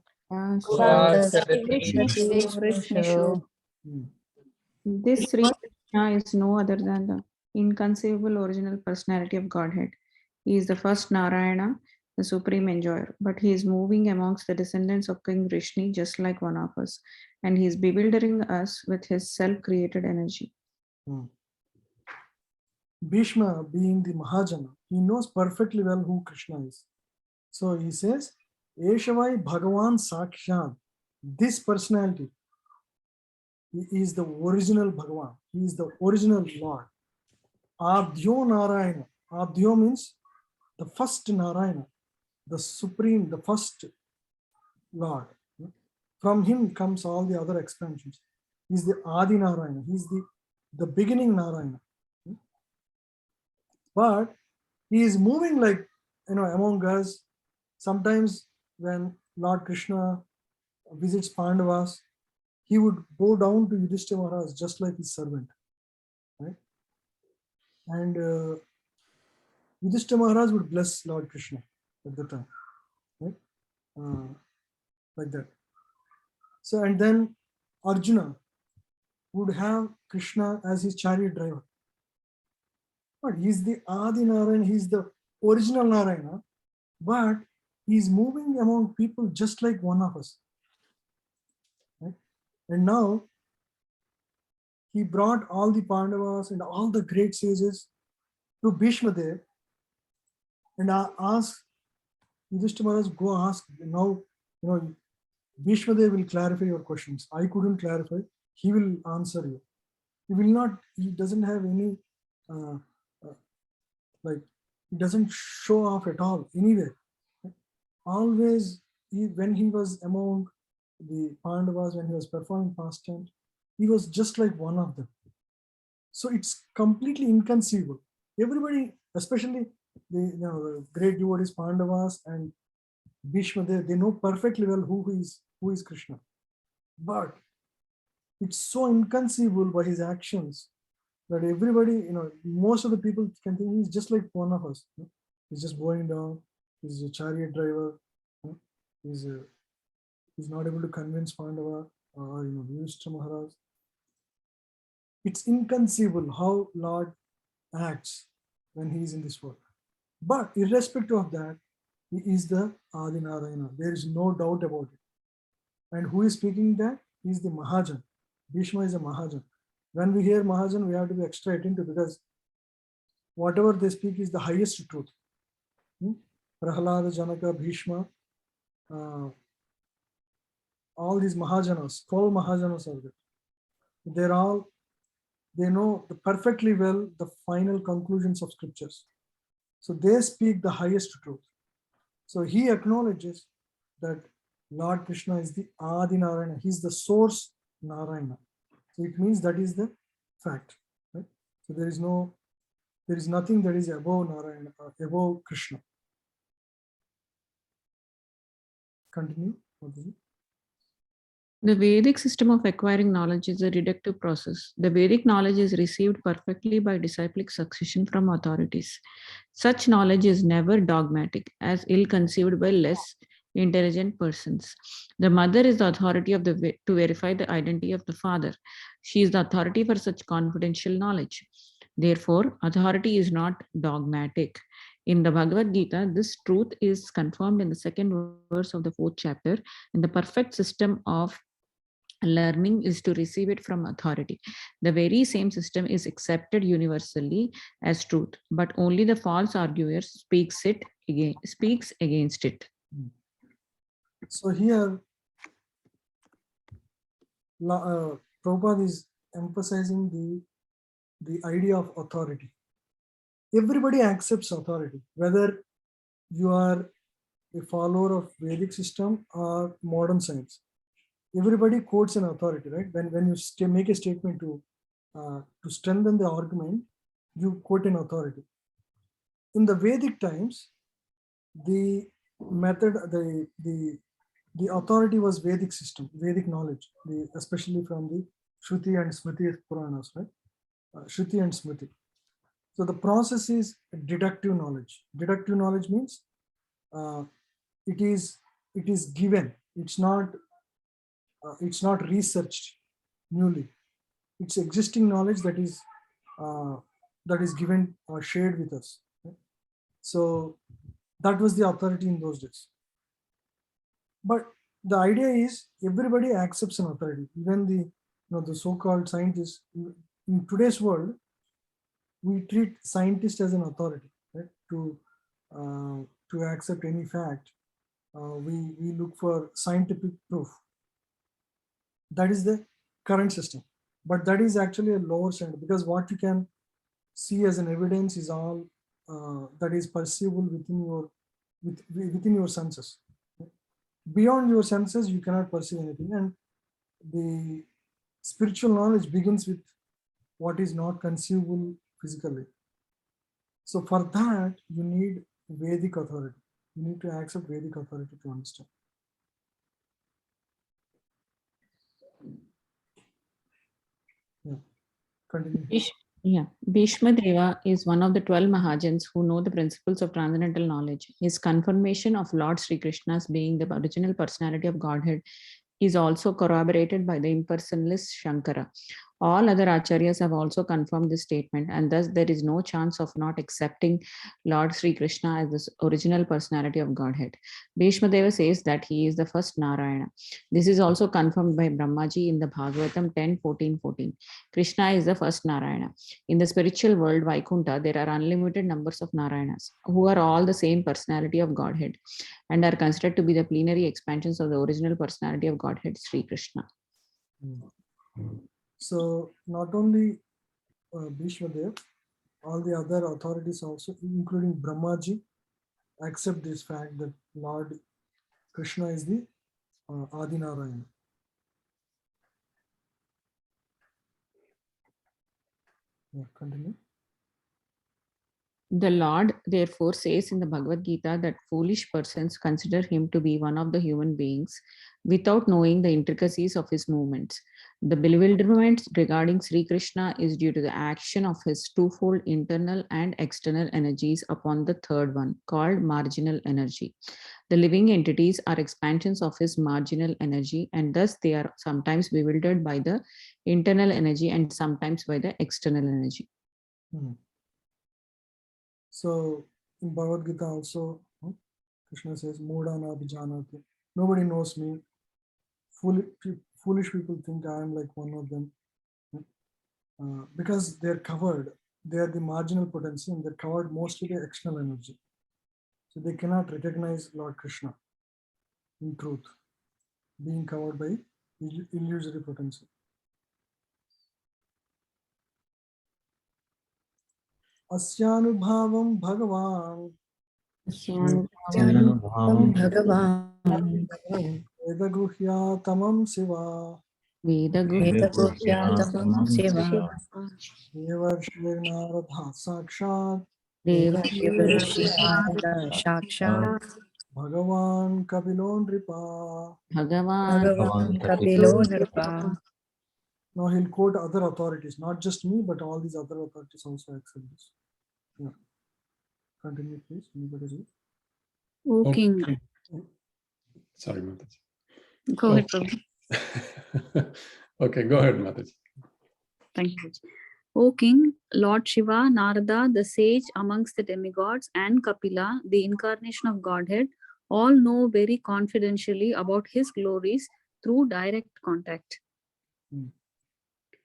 This Sri Krishna is no other than the inconceivable original personality of Godhead. He is the first Narayana, the supreme enjoyer, but he is moving amongst the descendants of King Vrishni just like one of us, and he is bewildering us with his self-created energy. Bhīṣma, being the Mahajana, he knows perfectly well who Kṛṣṇa is. So he says, Eshavai Bhagavan Sakshat. This personality, he is the original Bhagavan. He is the original Lord. Adyo Narayana. Adyo means the first Narayana, the supreme, the first Lord. From him comes all the other expansions. He is the Adi Narayana. He is the beginning Narayana. But he is moving like, among us. Sometimes when Lord Kṛṣṇa visits Pandavas, he would bow down to Yudhishthira Maharaj just like his servant, right? And Yudhishthira Maharaj would bless Lord Kṛṣṇa at the time, right? Like that. So, and then Arjuna would have Kṛṣṇa as his chariot driver. But he's the Adi Narayana, he's the original Narayana, but he's moving among people just like one of us. Right? And now he brought all the Pandavas and all the great sages to Bhīṣmadeva and asked Yudhishthira Maharaj, go ask now, Bhīṣmadeva will clarify your questions. I couldn't clarify. He will answer you. He doesn't have any, he doesn't show off at all anyway. Always, when he was among the Pandavas, when he was performing pastime, he was just like one of them. So it's completely inconceivable. Everybody, especially the great devotees, Pandavas and Bhīṣmadeva, they know perfectly well who is Kṛṣṇa. But it's so inconceivable by his actions that everybody, most of the people can think he's just like one of us. He's just going down. He's a chariot driver. He's not able to convince Pandava or Yudhishthira Maharaj. It's inconceivable how Lord acts when he is in this world. But irrespective of that, he is the Adi Narayana. There is no doubt about it. And who is speaking that? He is the Mahajan. Bhīṣma is a Mahajan. When we hear Mahajan, we have to be extra attentive because whatever they speak is the highest truth. Prahlada, Janaka, Bhīṣma, all these Mahajanas, 12 Mahajanas are there. They know perfectly well the final conclusions of scriptures. So they speak the highest truth. So he acknowledges that Lord Kṛṣṇa is the Adi Narayana. He is the source Narayana. So it means that is the fact. Right? So there is nothing that is above Narayana, above Kṛṣṇa. Continue. What is it? The Vedic system of acquiring knowledge is a deductive process. The Vedic knowledge is received perfectly by disciplic succession from authorities. Such knowledge is never dogmatic, as ill-conceived by less intelligent persons. The mother is the authority to verify the identity of the father. She is the authority for such confidential knowledge. Therefore, authority is not dogmatic. In the Bhagavad Gita, this truth is confirmed in the second verse of the 4th chapter. In the perfect system of learning is to receive it from authority. The very same system is accepted universally as truth, but only the false arguer speaks against it. So here, Prabhupada is emphasizing the idea of authority. Everybody accepts authority, whether you are a follower of Vedic system or modern science. Everybody quotes an authority, right? When you make a statement to strengthen the argument, you quote an authority. In the Vedic times, the method, the authority was Vedic system, Vedic knowledge, especially from the Shruti and Smriti Puranas, right? Shruti and Smriti. So the process is deductive knowledge. Deductive knowledge means it is given. It's not researched newly. It's existing knowledge that is given or shared with us. Right? So that was the authority in those days. But the idea is everybody accepts an authority, even the so-called scientists. In today's world, we treat scientists as an authority, right? To accept any fact, we look for scientific proof. That is the current system, but that is actually a lower standard, because what you can see as an evidence is all that is perceivable within your senses. Beyond your senses, you cannot perceive anything, and the spiritual knowledge begins with what is not conceivable physically. So for that, you need Vedic authority. You need to accept Vedic authority to understand. Yeah. Continue. Yeah, Bhīṣmadeva is one of the 12 Mahajans who know the principles of transcendental knowledge. His confirmation of Lord Sri Krishna's being the original personality of Godhead is also corroborated by the impersonalist Shankara. All other acharyas have also confirmed this statement, and thus there is no chance of not accepting Lord Sri Krishna as the original personality of Godhead. Bhīṣmadeva says that he is the first Narayana. This is also confirmed by Brahmaji in the Bhagavatam 10:14-14. Krishna is the first Narayana. In the spiritual world, Vaikuntha, there are unlimited numbers of Narayanas, who are all the same personality of Godhead, and are considered to be the plenary expansions of the original personality of Godhead, Sri Krishna. So not only Bhīṣmadeva, all the other authorities also, including Brahmaji, accept this fact that Lord Krishna is the Adi Narayana. Yeah, continue. The Lord therefore says in the Bhagavad Gita that foolish persons consider him to be one of the human beings without knowing the intricacies of his movements. The bewilderment regarding Sri Krishna is due to the action of his twofold internal and external energies upon the third one, called marginal energy. The living entities are expansions of his marginal energy, and thus they are sometimes bewildered by the internal energy and sometimes by the external energy. So in Bhagavad Gita also, Krishna says, Mudana Abhijanati. Nobody knows me. Foolish people think I am like one of them. Because they're covered, they are the marginal potency, and they're covered mostly by external energy. So they cannot recognize Lord Krishna in truth, being covered by illusory potency. Asyanubhavam Bhagavan Vedagruhya Tamam Siva Vedaguhyatamam Siva Devarshir Naradha Sakshat Shakshat Bhagavan Kapilo Nripa. Bhagavan Kapilo Nripa. Now he'll quote other authorities, not just me, but all these other authorities also accept this. Yeah. Continue, please. Anybody read? O King. Okay. Sorry, Mataji. Go ahead, Prabhu. Okay, go ahead, Mataji. Thank you. O King, Lord Shiva, Narada, the sage amongst the demigods, and Kapila, the incarnation of Godhead, all know very confidentially about his glories through direct contact.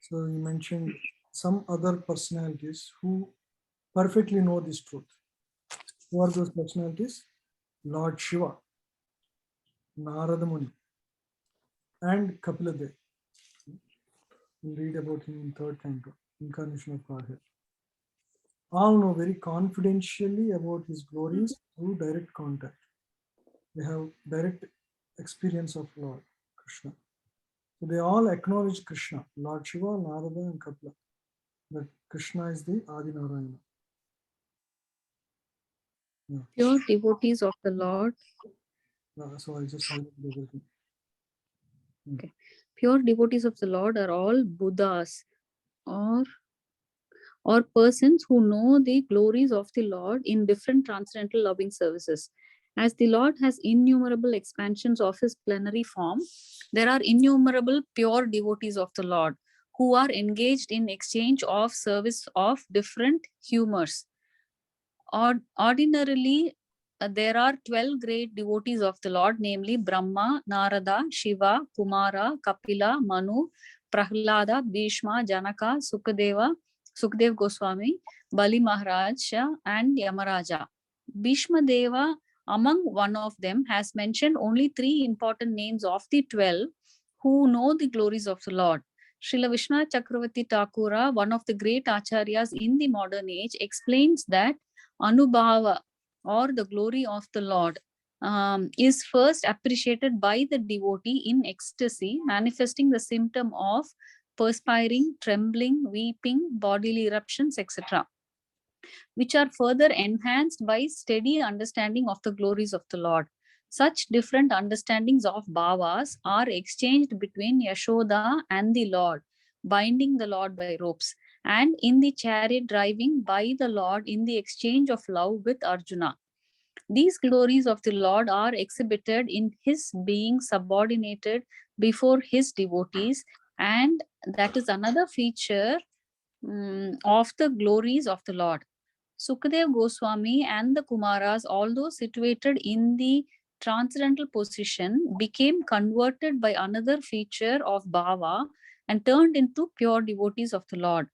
So he mentioned some other personalities who perfectly know this truth. Who are those personalities? Lord Shiva, Narada Muni, and Kapila Dev. We'll read about him in third canto, Incarnation of Godhead. All know very confidentially about his glories through direct contact. They have direct experience of Lord Krishna. So they all acknowledge Krishna, Lord Shiva, Narada, and Kapila, that Krishna is the Adi Narayana. Yeah. Pure devotees of the Lord. So I just highlighted everything. Okay. Pure devotees of the Lord are all Buddhas or persons who know the glories of the Lord in different transcendental loving services. As the Lord has innumerable expansions of his plenary form, there are innumerable pure devotees of the Lord who are engaged in exchange of service of different humors. Ordinarily, there are 12 great devotees of the Lord, namely Brahma, Narada, Shiva, Kumara, Kapila, Manu, Prahlada, Bhīṣma, Janaka, Sukadeva, Sukhdev Goswami, Bali Maharaj, and Yamaraja. Bhīṣmadeva, among one of them, has mentioned only 3 important names of the 12 who know the glories of the Lord. Srila Vishwanath Chakravarti Thakura, one of the great acharyas in the modern age, explains that Anubhava, or the glory of the Lord, is first appreciated by the devotee in ecstasy, manifesting the symptom of perspiring, trembling, weeping, bodily eruptions, etc., which are further enhanced by steady understanding of the glories of the Lord. Such different understandings of bhavas are exchanged between Yashoda and the Lord, binding the Lord by ropes, and in the chariot driving by the Lord in the exchange of love with Arjuna. These glories of the Lord are exhibited in his being subordinated before his devotees, and that is another feature of the glories of the Lord. Sukadev Goswami and the Kumaras, although situated in the transcendental position, became converted by another feature of bhava and turned into pure devotees of the Lord.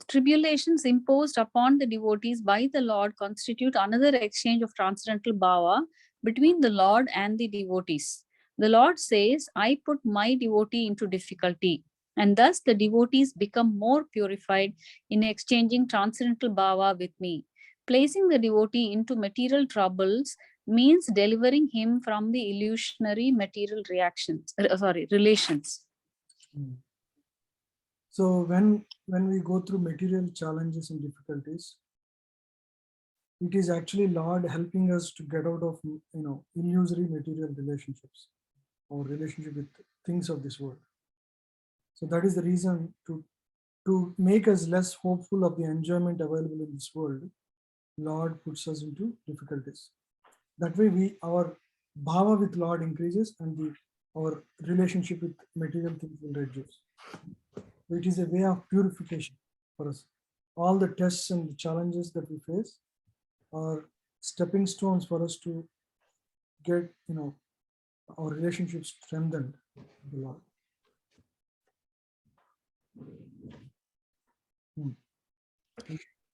Tribulations imposed upon the devotees by the Lord constitute another exchange of transcendental bhava between the Lord and the devotees. The Lord says, I put my devotee into difficulty, and thus the devotees become more purified in exchanging transcendental bhava with me. Placing the devotee into material troubles means delivering him from the illusionary material relations. So when we go through material challenges and difficulties, it is actually Lord helping us to get out of illusory material relationships or relationship with things of this world. So that is the reason to make us less hopeful of the enjoyment available in this world. Lord puts us into difficulties. That way our bhava with Lord increases and our relationship with material things will reduce. It is a way of purification for us. All the tests and the challenges that we face are stepping stones for us to get our relationships strengthened with the Lord.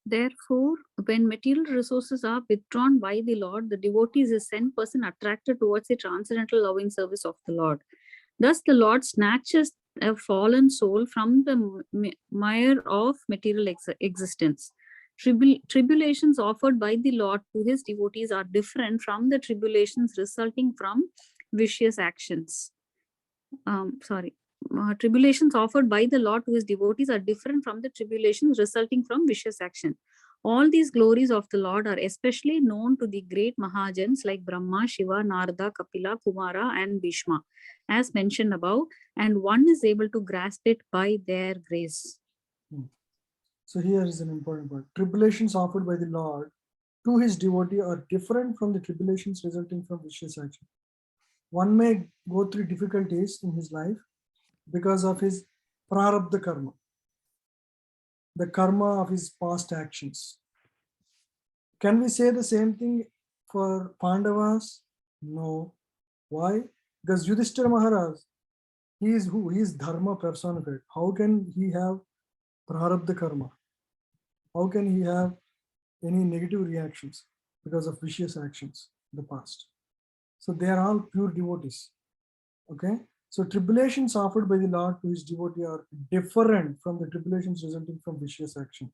Therefore, when material resources are withdrawn by the Lord, the devotee is a sent person attracted towards the transcendental loving service of the Lord. Thus, the Lord snatches a fallen soul from the mire of material existence. Tribulations offered by the Lord to his devotees are different from the tribulations resulting from vicious actions. Tribulations offered by the Lord to his devotees are different from the tribulations resulting from vicious action. All these glories of the Lord are especially known to the great Mahajans like Brahma, Shiva, Narada, Kapila, Kumara, and Bhīṣma, as mentioned above, and one is able to grasp it by their grace. So here is an important point. Tribulations offered by the Lord to his devotee are different from the tribulations resulting from vicious action. One may go through difficulties in his life because of his prarabdha karma, the karma of his past actions. Can we say the same thing for Pandavas? No. Why? Because Yudhishthira Maharaj, he is who? He is dharma personified. How can he have prarabdha karma? How can he have any negative reactions because of vicious actions in the past? So they are all pure devotees. Okay. So tribulations offered by the Lord to his devotee are different from the tribulations resulting from vicious action.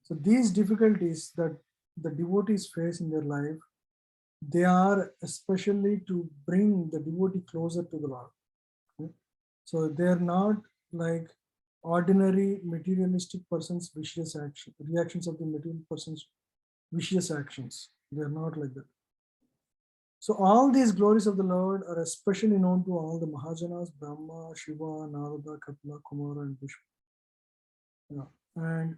So these difficulties that the devotees face in their life, they are especially to bring the devotee closer to the Lord. Okay? So they are not like ordinary materialistic person's vicious action, reactions of the material person's vicious actions. They are not like that. So all these glories of the Lord are especially known to all the Mahajanas, Brahma, Shiva, Narada, Kapila, Kumara, and Bhīṣma. Yeah. And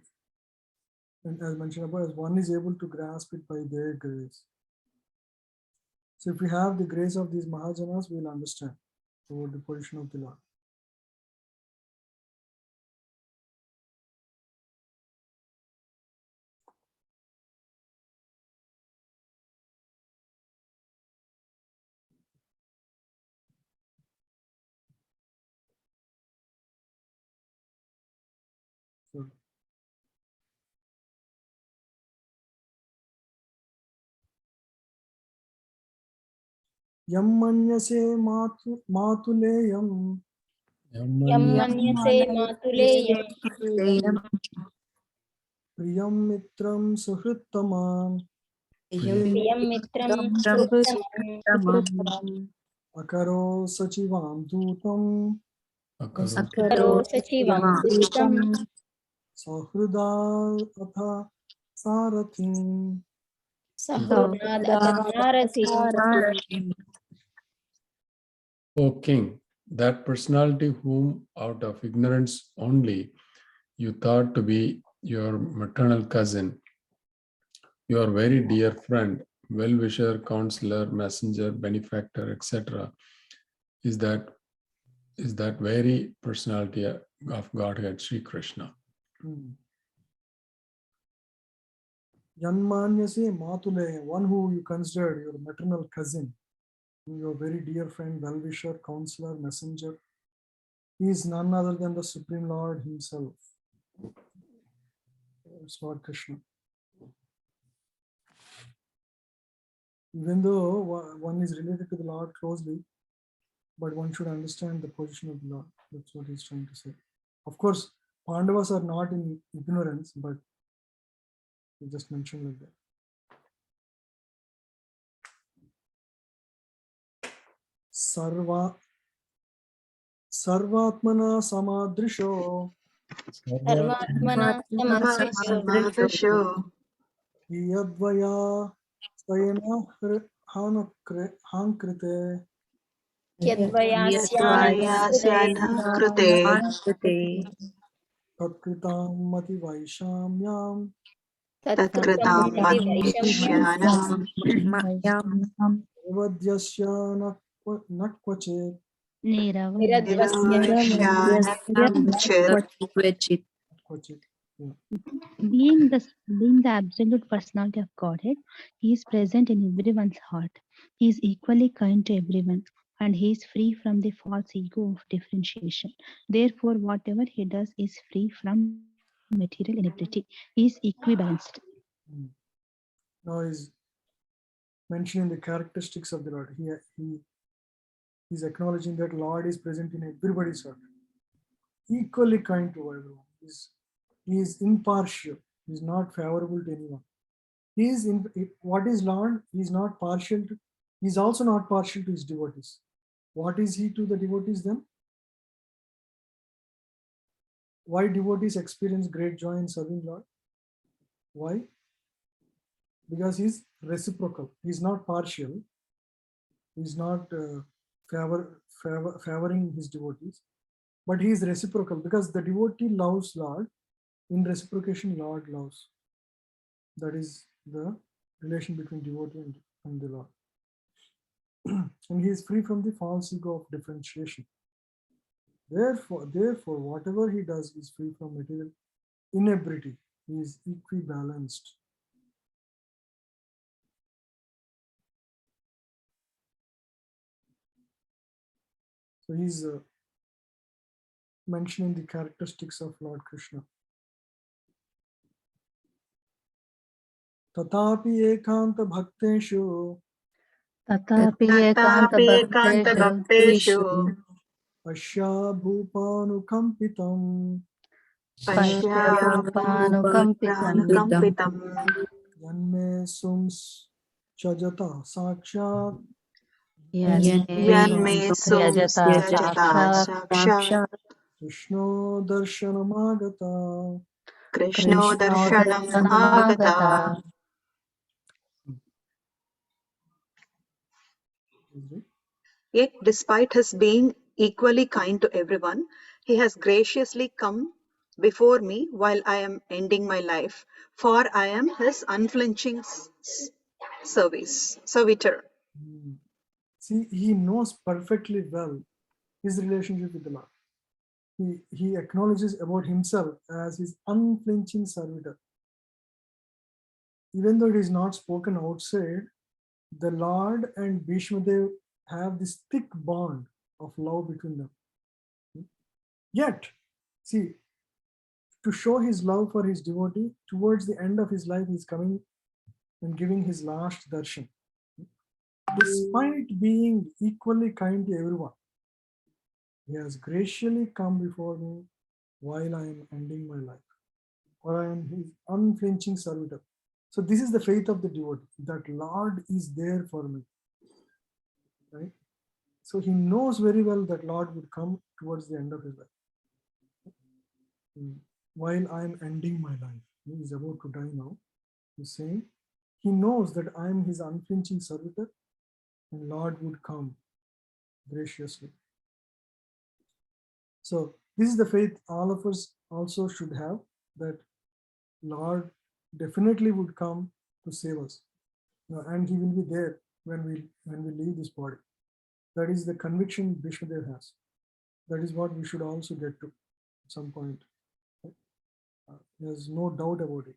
as mentioned above, as one is able to grasp it by their grace. So if we have the grace of these Mahajanas, we will understand about the position of the Lord. So Yam manyase matuleyam Yam manyase matuleyam priyam mitram suhrittamam priyam mitram suhritamam akaro sachivam dutam karo sachivam dutam sahruda atha sarathim. sahrunad atasarathim. O king, that personality whom out of ignorance only you thought to be your maternal cousin, your very dear friend, well-wisher, counselor, messenger, benefactor, etc., is that very personality of Godhead, Sri Krishna. Yanmanyase matule, one who you considered your maternal cousin, your very dear friend, well-wisher, counselor, messenger. He is none other than the Supreme Lord himself. It's Lord Krishna. Even though one is related to the Lord closely, but one should understand the position of the Lord. That's what he's trying to say. Of course, Pandavas are not in ignorance, but he just mentioned like that. Sarvatmana samadrisho Sarvatmana samadrisho yadvaya sayana hankrite yadvayasyanah krite tatkritam mati vaishamyam tatkritam mati vaishamyanam avadyasya nakvachet niravadhyasya kvachet. Being the absolute personality of Godhead, He is present in everyone's heart. He is equally kind to everyone, and He is free from the false ego of differentiation. Therefore, whatever He does is free from material inequality. He is equibalanced. Now he's mentioning the characteristics of the Lord. He's acknowledging that Lord is present in everybody's heart, equally kind to everyone. He is impartial. He is not favorable to anyone. What is Lord? He is not partial to. He is also not partial to his devotees. What is he to the devotees then? Why devotees experience great joy in serving Lord? Why? Because he's reciprocal. He's not partial. He's not favoring his devotees, but he is reciprocal because the devotee loves Lord. In reciprocation, Lord loves. That is the relation between devotee and the Lord. And he is free from the false ego of differentiation. Therefore, whatever he does is free from material inebriety. He is equibalanced. So he's mentioning the characteristics of Lord Krishna. Tatapi ekanta bhakteshu Ashya bhupanukampitam Yanme sums chajata sakshat Krishno darshanamagata. Yet, despite his being equally kind to everyone, he has graciously come before me while I am ending my life, for I am his unflinching servitor. See, he knows perfectly well his relationship with the Lord. He acknowledges about himself as his unflinching servitor. Even though it is not spoken outside, the Lord and Bhīṣmadeva have this thick bond of love between them. Yet, see, to show his love for his devotee, towards the end of his life, he is coming and giving his last darshan. despite being equally kind to everyone, he has graciously come before me while I am ending my life, or I am his unflinching servitor. So this is the faith of the devotee, that Lord is there for me, right? So he knows very well that Lord would come towards the end of his life. While I am ending my life, he is about to die now. He's saying he knows that I am his unflinching servitor, and Lord would come graciously. So this is the faith all of us also should have, that Lord definitely would come to save us, and he will be there when we leave this body. That is the conviction Bhīṣmadeva has. That is what we should also get to at some point. There's no doubt about it.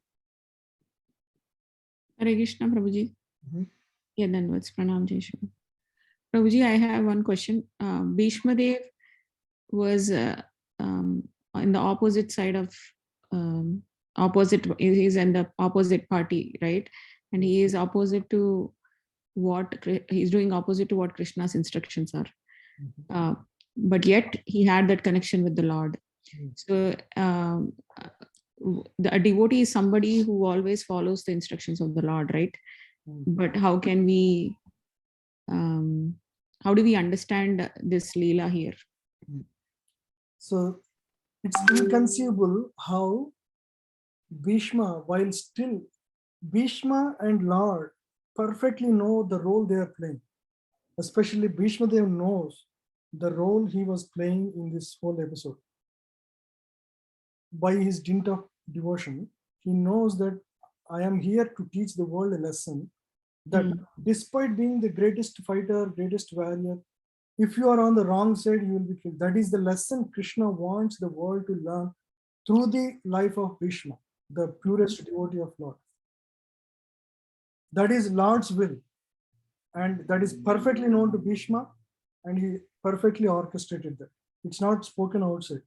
Hare Krishna, Prabhuji. Mhm. Yeah, then what's Pranam Jai Shri. Prabhuji, I have one question. Bhīṣmadeva was in the opposite side of he's in the opposite party, right? And he is opposite to what he's doing, opposite to what Krishna's instructions are. But yet he had that connection with the Lord. So a devotee is somebody who always follows the instructions of the Lord, right? But how can we how do we understand this Leela here? So it's inconceivable how Bhīṣma, while still Bhīṣma and Lord perfectly know the role they are playing. Especially Bhīṣmadeva knows the role he was playing in this whole episode. By his dint of devotion, he knows that I am here to teach the world a lesson that despite being the greatest fighter, greatest warrior, if you are on the wrong side, you will be killed. That is the lesson Krishna wants the world to learn through the life of Bhīṣma, the purest devotee of Lord. That is Lord's will, and that is perfectly known to Bhīṣma, and he perfectly orchestrated that. It's not spoken outside.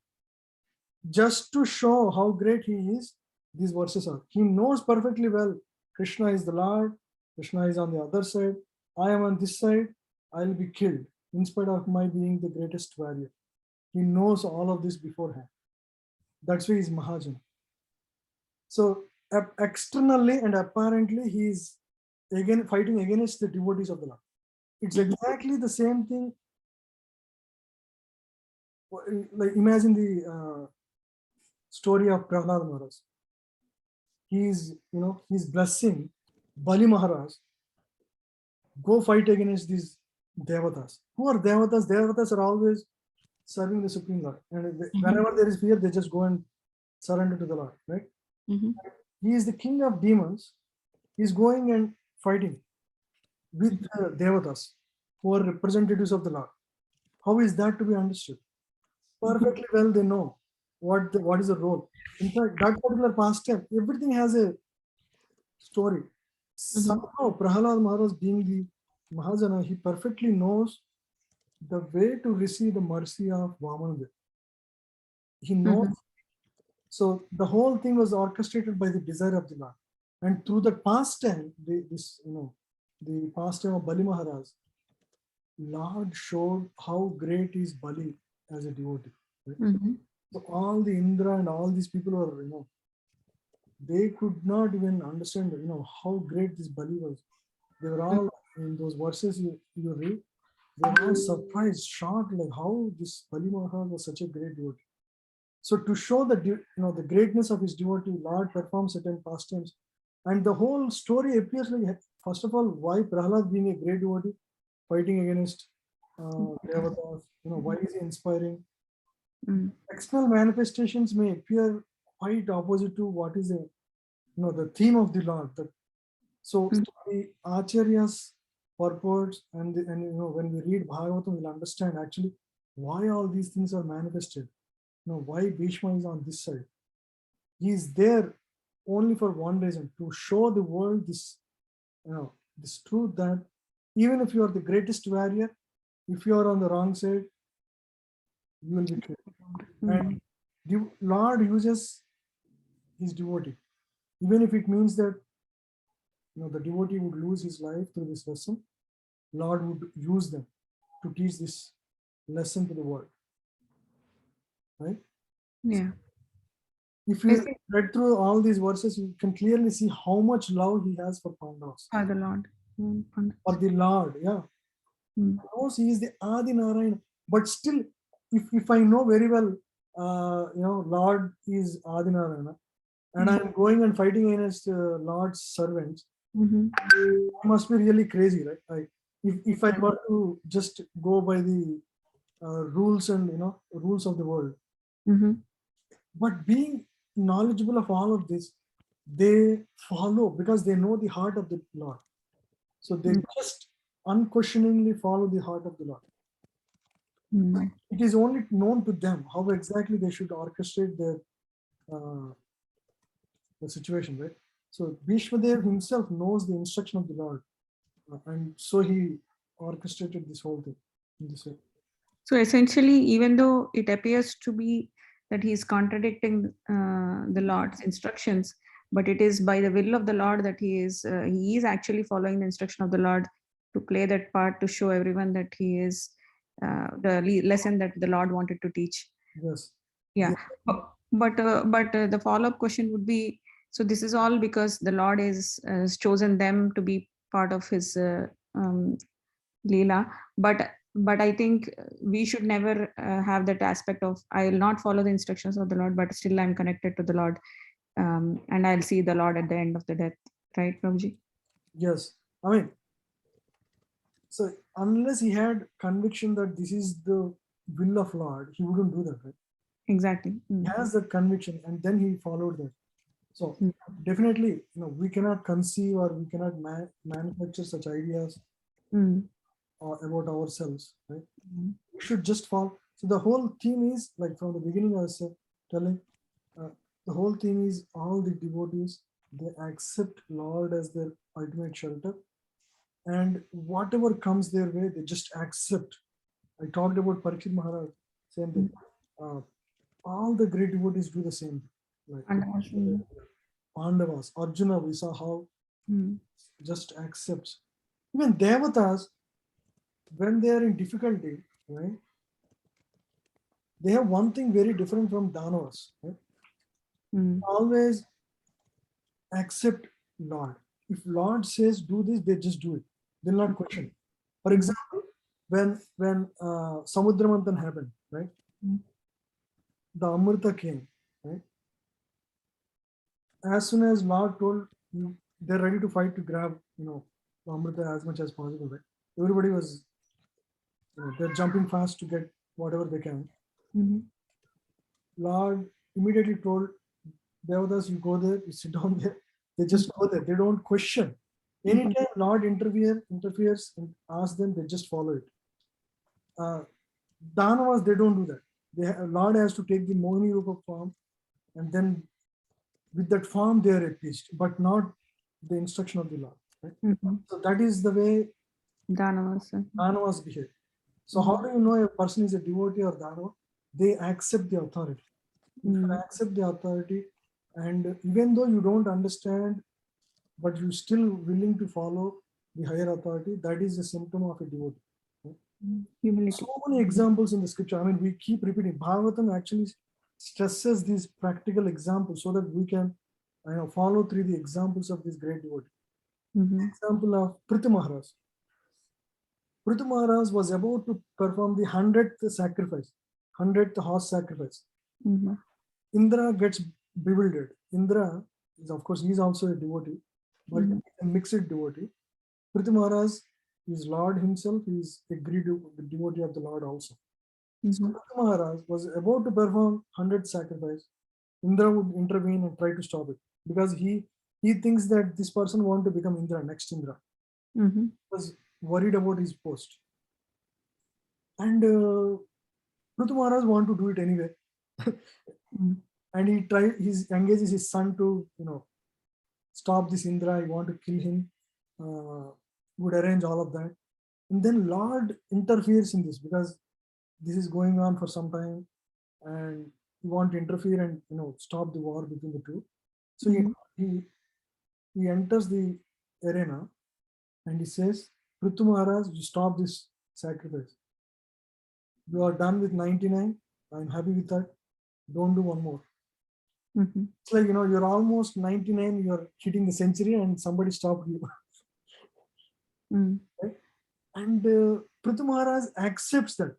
Just to show how great he is, these verses are. He knows perfectly well Krishna is the Lord, Krishna is on the other side, I am on this side, I will be killed in spite of my being the greatest warrior. He knows all of this beforehand. That's why he's Mahajana. So externally and apparently he is again fighting against the devotees of the Lord. It's exactly the same thing. Like imagine the story of Prahlad Maharaj. He's blessing Bali Maharaj, go fight against these devatas. Who are devatas? Devatas are always serving the Supreme Lord, and whenever there is fear, they just go and surrender to the Lord, right? He is the king of demons. He's going and fighting with devatas, who are representatives of the Lord. How is that to be understood? Perfectly well, they know what is the role. In fact, that particular pastime, everything has a story. Somehow, Prahlad Maharaj, being the Mahajana, he perfectly knows the way to receive the mercy of Vamanadeva. He knows. So the whole thing was orchestrated by the desire of the Lord, and through the pastime, the pastime of Bali Maharaj, Lord showed how great is Bali as a devotee. Right? So all the Indra and all these people were, they could not even understand, how great this Bali was. They were all, in those verses you read, they were all surprised, shocked, like how this Bali Maharaj was such a great devotee. So to show the greatness of his devotee, Lord performs certain pastimes, and the whole story appears like, first of all, why Prahlad, being a great devotee, fighting against devatas, why is he inspiring? External manifestations may appear quite opposite to what is the theme of the Lord. So the Acharya's purports and when we read Bhagavatam, we'll understand actually why all these things are manifested. Why Bhīṣma is on this side. He is there only for one reason, to show the world this, this truth that even if you are the greatest warrior, if you are on the wrong side, you will be killed. And the Lord uses his devotee, even if it means that the devotee would lose his life through this lesson. Lord would use them to teach this lesson to the world. Right? Yeah. If I you think read through all these verses, you can clearly see how much love he has for Pandavas. for the Lord. For the Lord, yeah. Mm. He knows he is the Adi Narayana. But still, if I know very well, Lord is Adi Narayana, and I'm going and fighting against Lord's servants, I must be really crazy, right? If I were to just go by the rules and rules of the world, but being knowledgeable of all of this, they follow because they know the heart of the Lord. So they just unquestioningly follow the heart of the Lord. It is only known to them how exactly they should orchestrate the situation, right? So Bhīṣmadeva himself knows the instruction of the Lord, and so he orchestrated this whole thing in this way. So essentially, even though it appears to be that he is contradicting the Lord's instructions, but it is by the will of the Lord that he is actually following the instruction of the Lord to play that part, to show everyone that he is the lesson that the Lord wanted to teach. Yes. Yeah. But the follow-up question would be, so this is all because the Lord has chosen them to be part of his Leela, but I think we should never have that aspect of I will not follow the instructions of the Lord, but still I'm connected to the Lord, and I'll see the Lord at the end of the death, right, Prabhuji? Yes, I mean, so unless he had conviction that this is the will of Lord, he wouldn't do that, right? Exactly. He has that conviction, and then he followed that. So definitely, we cannot conceive or we cannot manufacture such ideas about ourselves, right? We should just follow. So the whole theme is, like from the beginning I was telling, the whole theme is all the devotees, they accept Lord as their ultimate shelter, and whatever comes their way, they just accept. I talked about Parikshit Maharaj, same thing. All the great devotees do the same. Like Pandavas, Arjuna, we saw how just accepts. Even Devatas, when they are in difficulty, right? They have one thing very different from Danavas, right? Always accept Lord. If Lord says do this, they just do it. They'll not question. For example, when Samudra Manthan happened, right? The Amrita came, right? As soon as Lord told they're ready to fight to grab, the Amrita as much as possible, right? Everybody was, they're jumping fast to get whatever they can. Lord immediately told Devadas, you go there, you sit down there. They just go there. They don't question. Anytime Lord interferes and asks them, they just follow it. Danavas, they don't do that. Lord has to take the Mohini Rupa form, and then with that form they are appeased, but not the instruction of the Lord. Right? So that is the way Danavas behave. So how do you know a person is a devotee or Danava? They accept the authority. If you accept the authority, and even though you don't understand, but you still willing to follow the higher authority, that is a symptom of a devotee. Right? So many examples in the scripture. I mean, we keep repeating. Bhagavatam actually stresses these practical examples so that we can follow through the examples of this great devotee. Example of Prithu Maharaj. Prithu Maharaj was about to perform the 100th sacrifice, 100th horse sacrifice. Indra gets bewildered. Indra is, of course, he is also a devotee, but a mixed devotee. Prithu Maharaj is Lord himself. He is a great devotee of the Lord also. So Prithu Maharaj was about to perform 100th sacrifice. Indra would intervene and try to stop it because he thinks that this person wants to become Indra, next Indra. He was worried about his post. And Prithu Maharaj want to do it anyway. And he engages his son to, stop this Indra. He want to kill him. Would arrange all of that. And then Lord interferes in this because this is going on for some time, and he want to interfere and stop the war between the two. So he enters the arena and he says, Prithu Maharaj, you stop this sacrifice. You are done with 99. I'm happy with that. Don't do one more. It's like, you're almost 99, you're hitting the century and somebody stopped you. Right? And Prithu Maharaj accepts that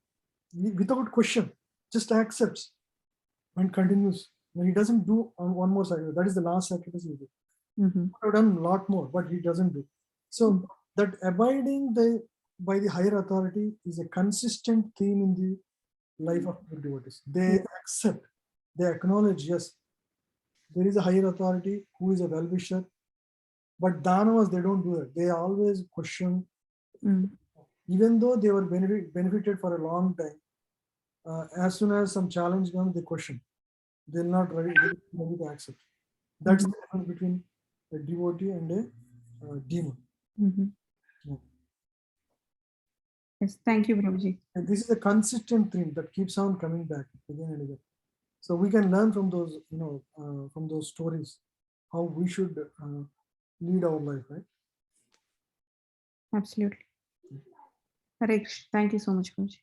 without question, just accepts and continues. And he doesn't do one more sacrifice. That is the last sacrifice he did. He could have done a lot more, but he doesn't do. So that abiding by the higher authority is a consistent theme in the life of the devotees. They accept, they acknowledge, yes, there is a higher authority who is a well-wisher. But Danavas, they don't do that. They always question, even though they were benefited for a long time. As soon as some challenge comes, they question. They're not ready to accept. That's the difference between a devotee and a demon. Yes, thank you, Prabhuji. And this is a consistent theme that keeps on coming back again and again. So we can learn from those, from those stories, how we should lead our life, right? Absolutely. Hare Krishna. Thank you so much, Prabhuji.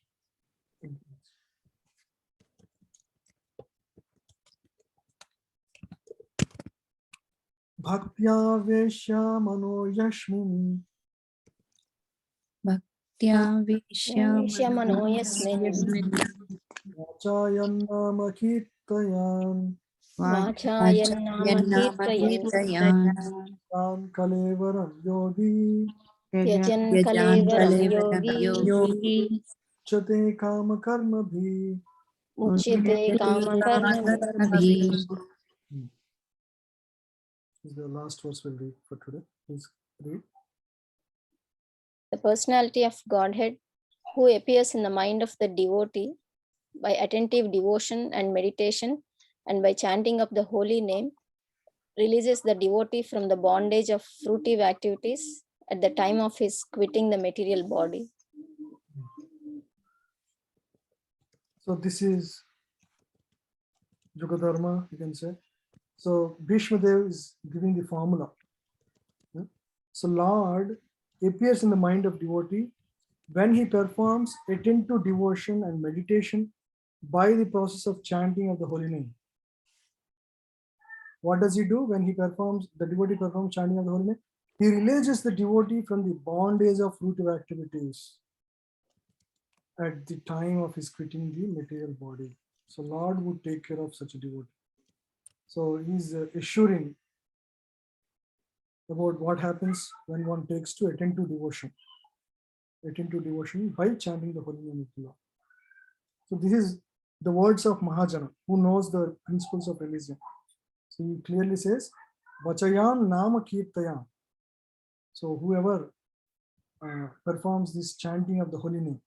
Bhaktya Vesha Mano Yashmin Shyamano yasmin Vachayan Nama Kirtayan Vachayan nama kirtayan Tan Kalevaram Yogi Tyajan kalevaram yogi Chate Kama Karma Bhi. Muchyate kama karma This is the last verse we'll read for today. Please read. The personality of Godhead who appears in the mind of the devotee by attentive devotion and meditation and by chanting of the holy name releases the devotee from the bondage of fruitive activities at the time of his quitting the material body. So this is Yugadharma, you can say. So Bhīṣmadeva is giving the formula. So Lord appears in the mind of devotee when he performs attentive devotion and meditation by the process of chanting of the holy name. What does he do when the devotee performs chanting of the holy name? He releases the devotee from the bondage of fruitive activities at the time of his quitting the material body. So Lord would take care of such a devotee. So he's assuring about what happens when one takes to attentive devotion by chanting the holy name of the Lord. So this is the words of Mahajana, who knows the principles of religion. So he clearly says, Vachayan Nama Kirtayan. So whoever performs this chanting of the holy name,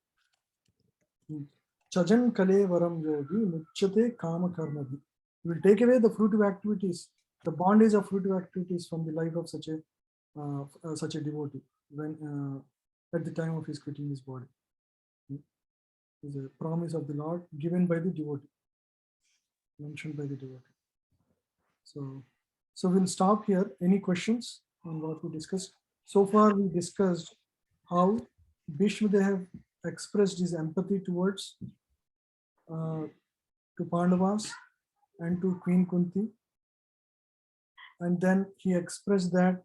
Chajan Kale Varam Yogi Muchyate Kama Karma Bhi. He will take away the fruitive activities, the bondage of fruitive activities from the life of such a devotee when at the time of his quitting his body. Is a promise of the Lord given by the devotee, mentioned by the devotee. So we'll stop here. Any questions on what we discussed? So far we discussed how Bhīṣmadeva expressed his empathy towards to Pandavas and to Queen Kunti. And then he expressed that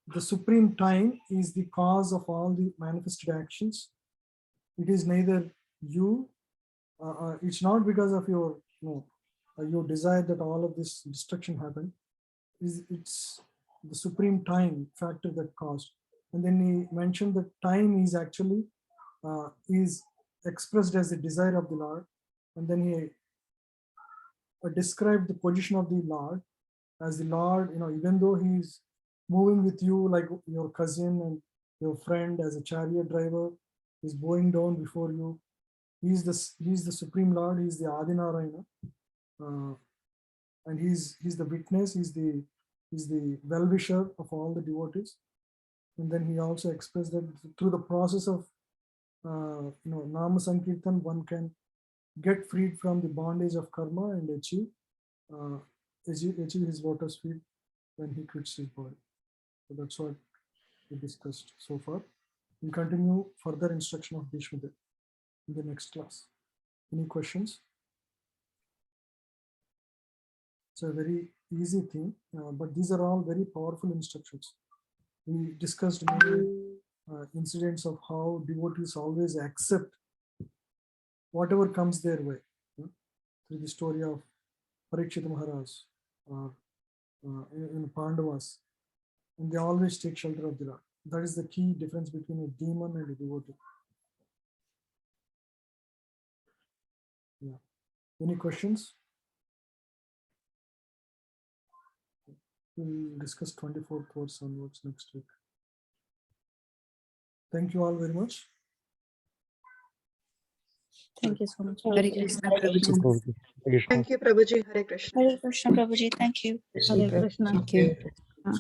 the supreme time is the cause of all the manifested actions. It is neither you, it's not because of your, your desire that all of this destruction happened. It's the supreme time factor that caused. And then he mentioned that time is actually is expressed as the desire of the Lord. And then he described the position of the Lord as the Lord, even though he's moving with you like your cousin and your friend as a chariot driver, is bowing down before you. He's the Supreme Lord, he's the Adi Narayana. And he's the witness, he's the well-wisher of all the devotees. And then he also expressed that through the process of Nama Sankirtan, one can get freed from the bondage of karma and achieve his lotus feet when he quits his body. So that's what we discussed so far. We'll continue further instruction of Bhīṣmadeva in the next class. Any questions? It's a very easy thing, but these are all very powerful instructions. We discussed many incidents of how devotees always accept whatever comes their way, through the story of Parikshit Maharaj or in Pandavas, and they always take shelter of the Lord. That is the key difference between a demon and a devotee. Yeah. Any questions? We'll discuss 24th verse onwards next week. Thank you all very much. Thank you so much. Hare Krishna, Krishna. Prabhuji. Thank you, Prabhuji. Hare Krishna. Hare Krishna, Prabhuji. Thank you. Hare Krishna. Thank you. Ah.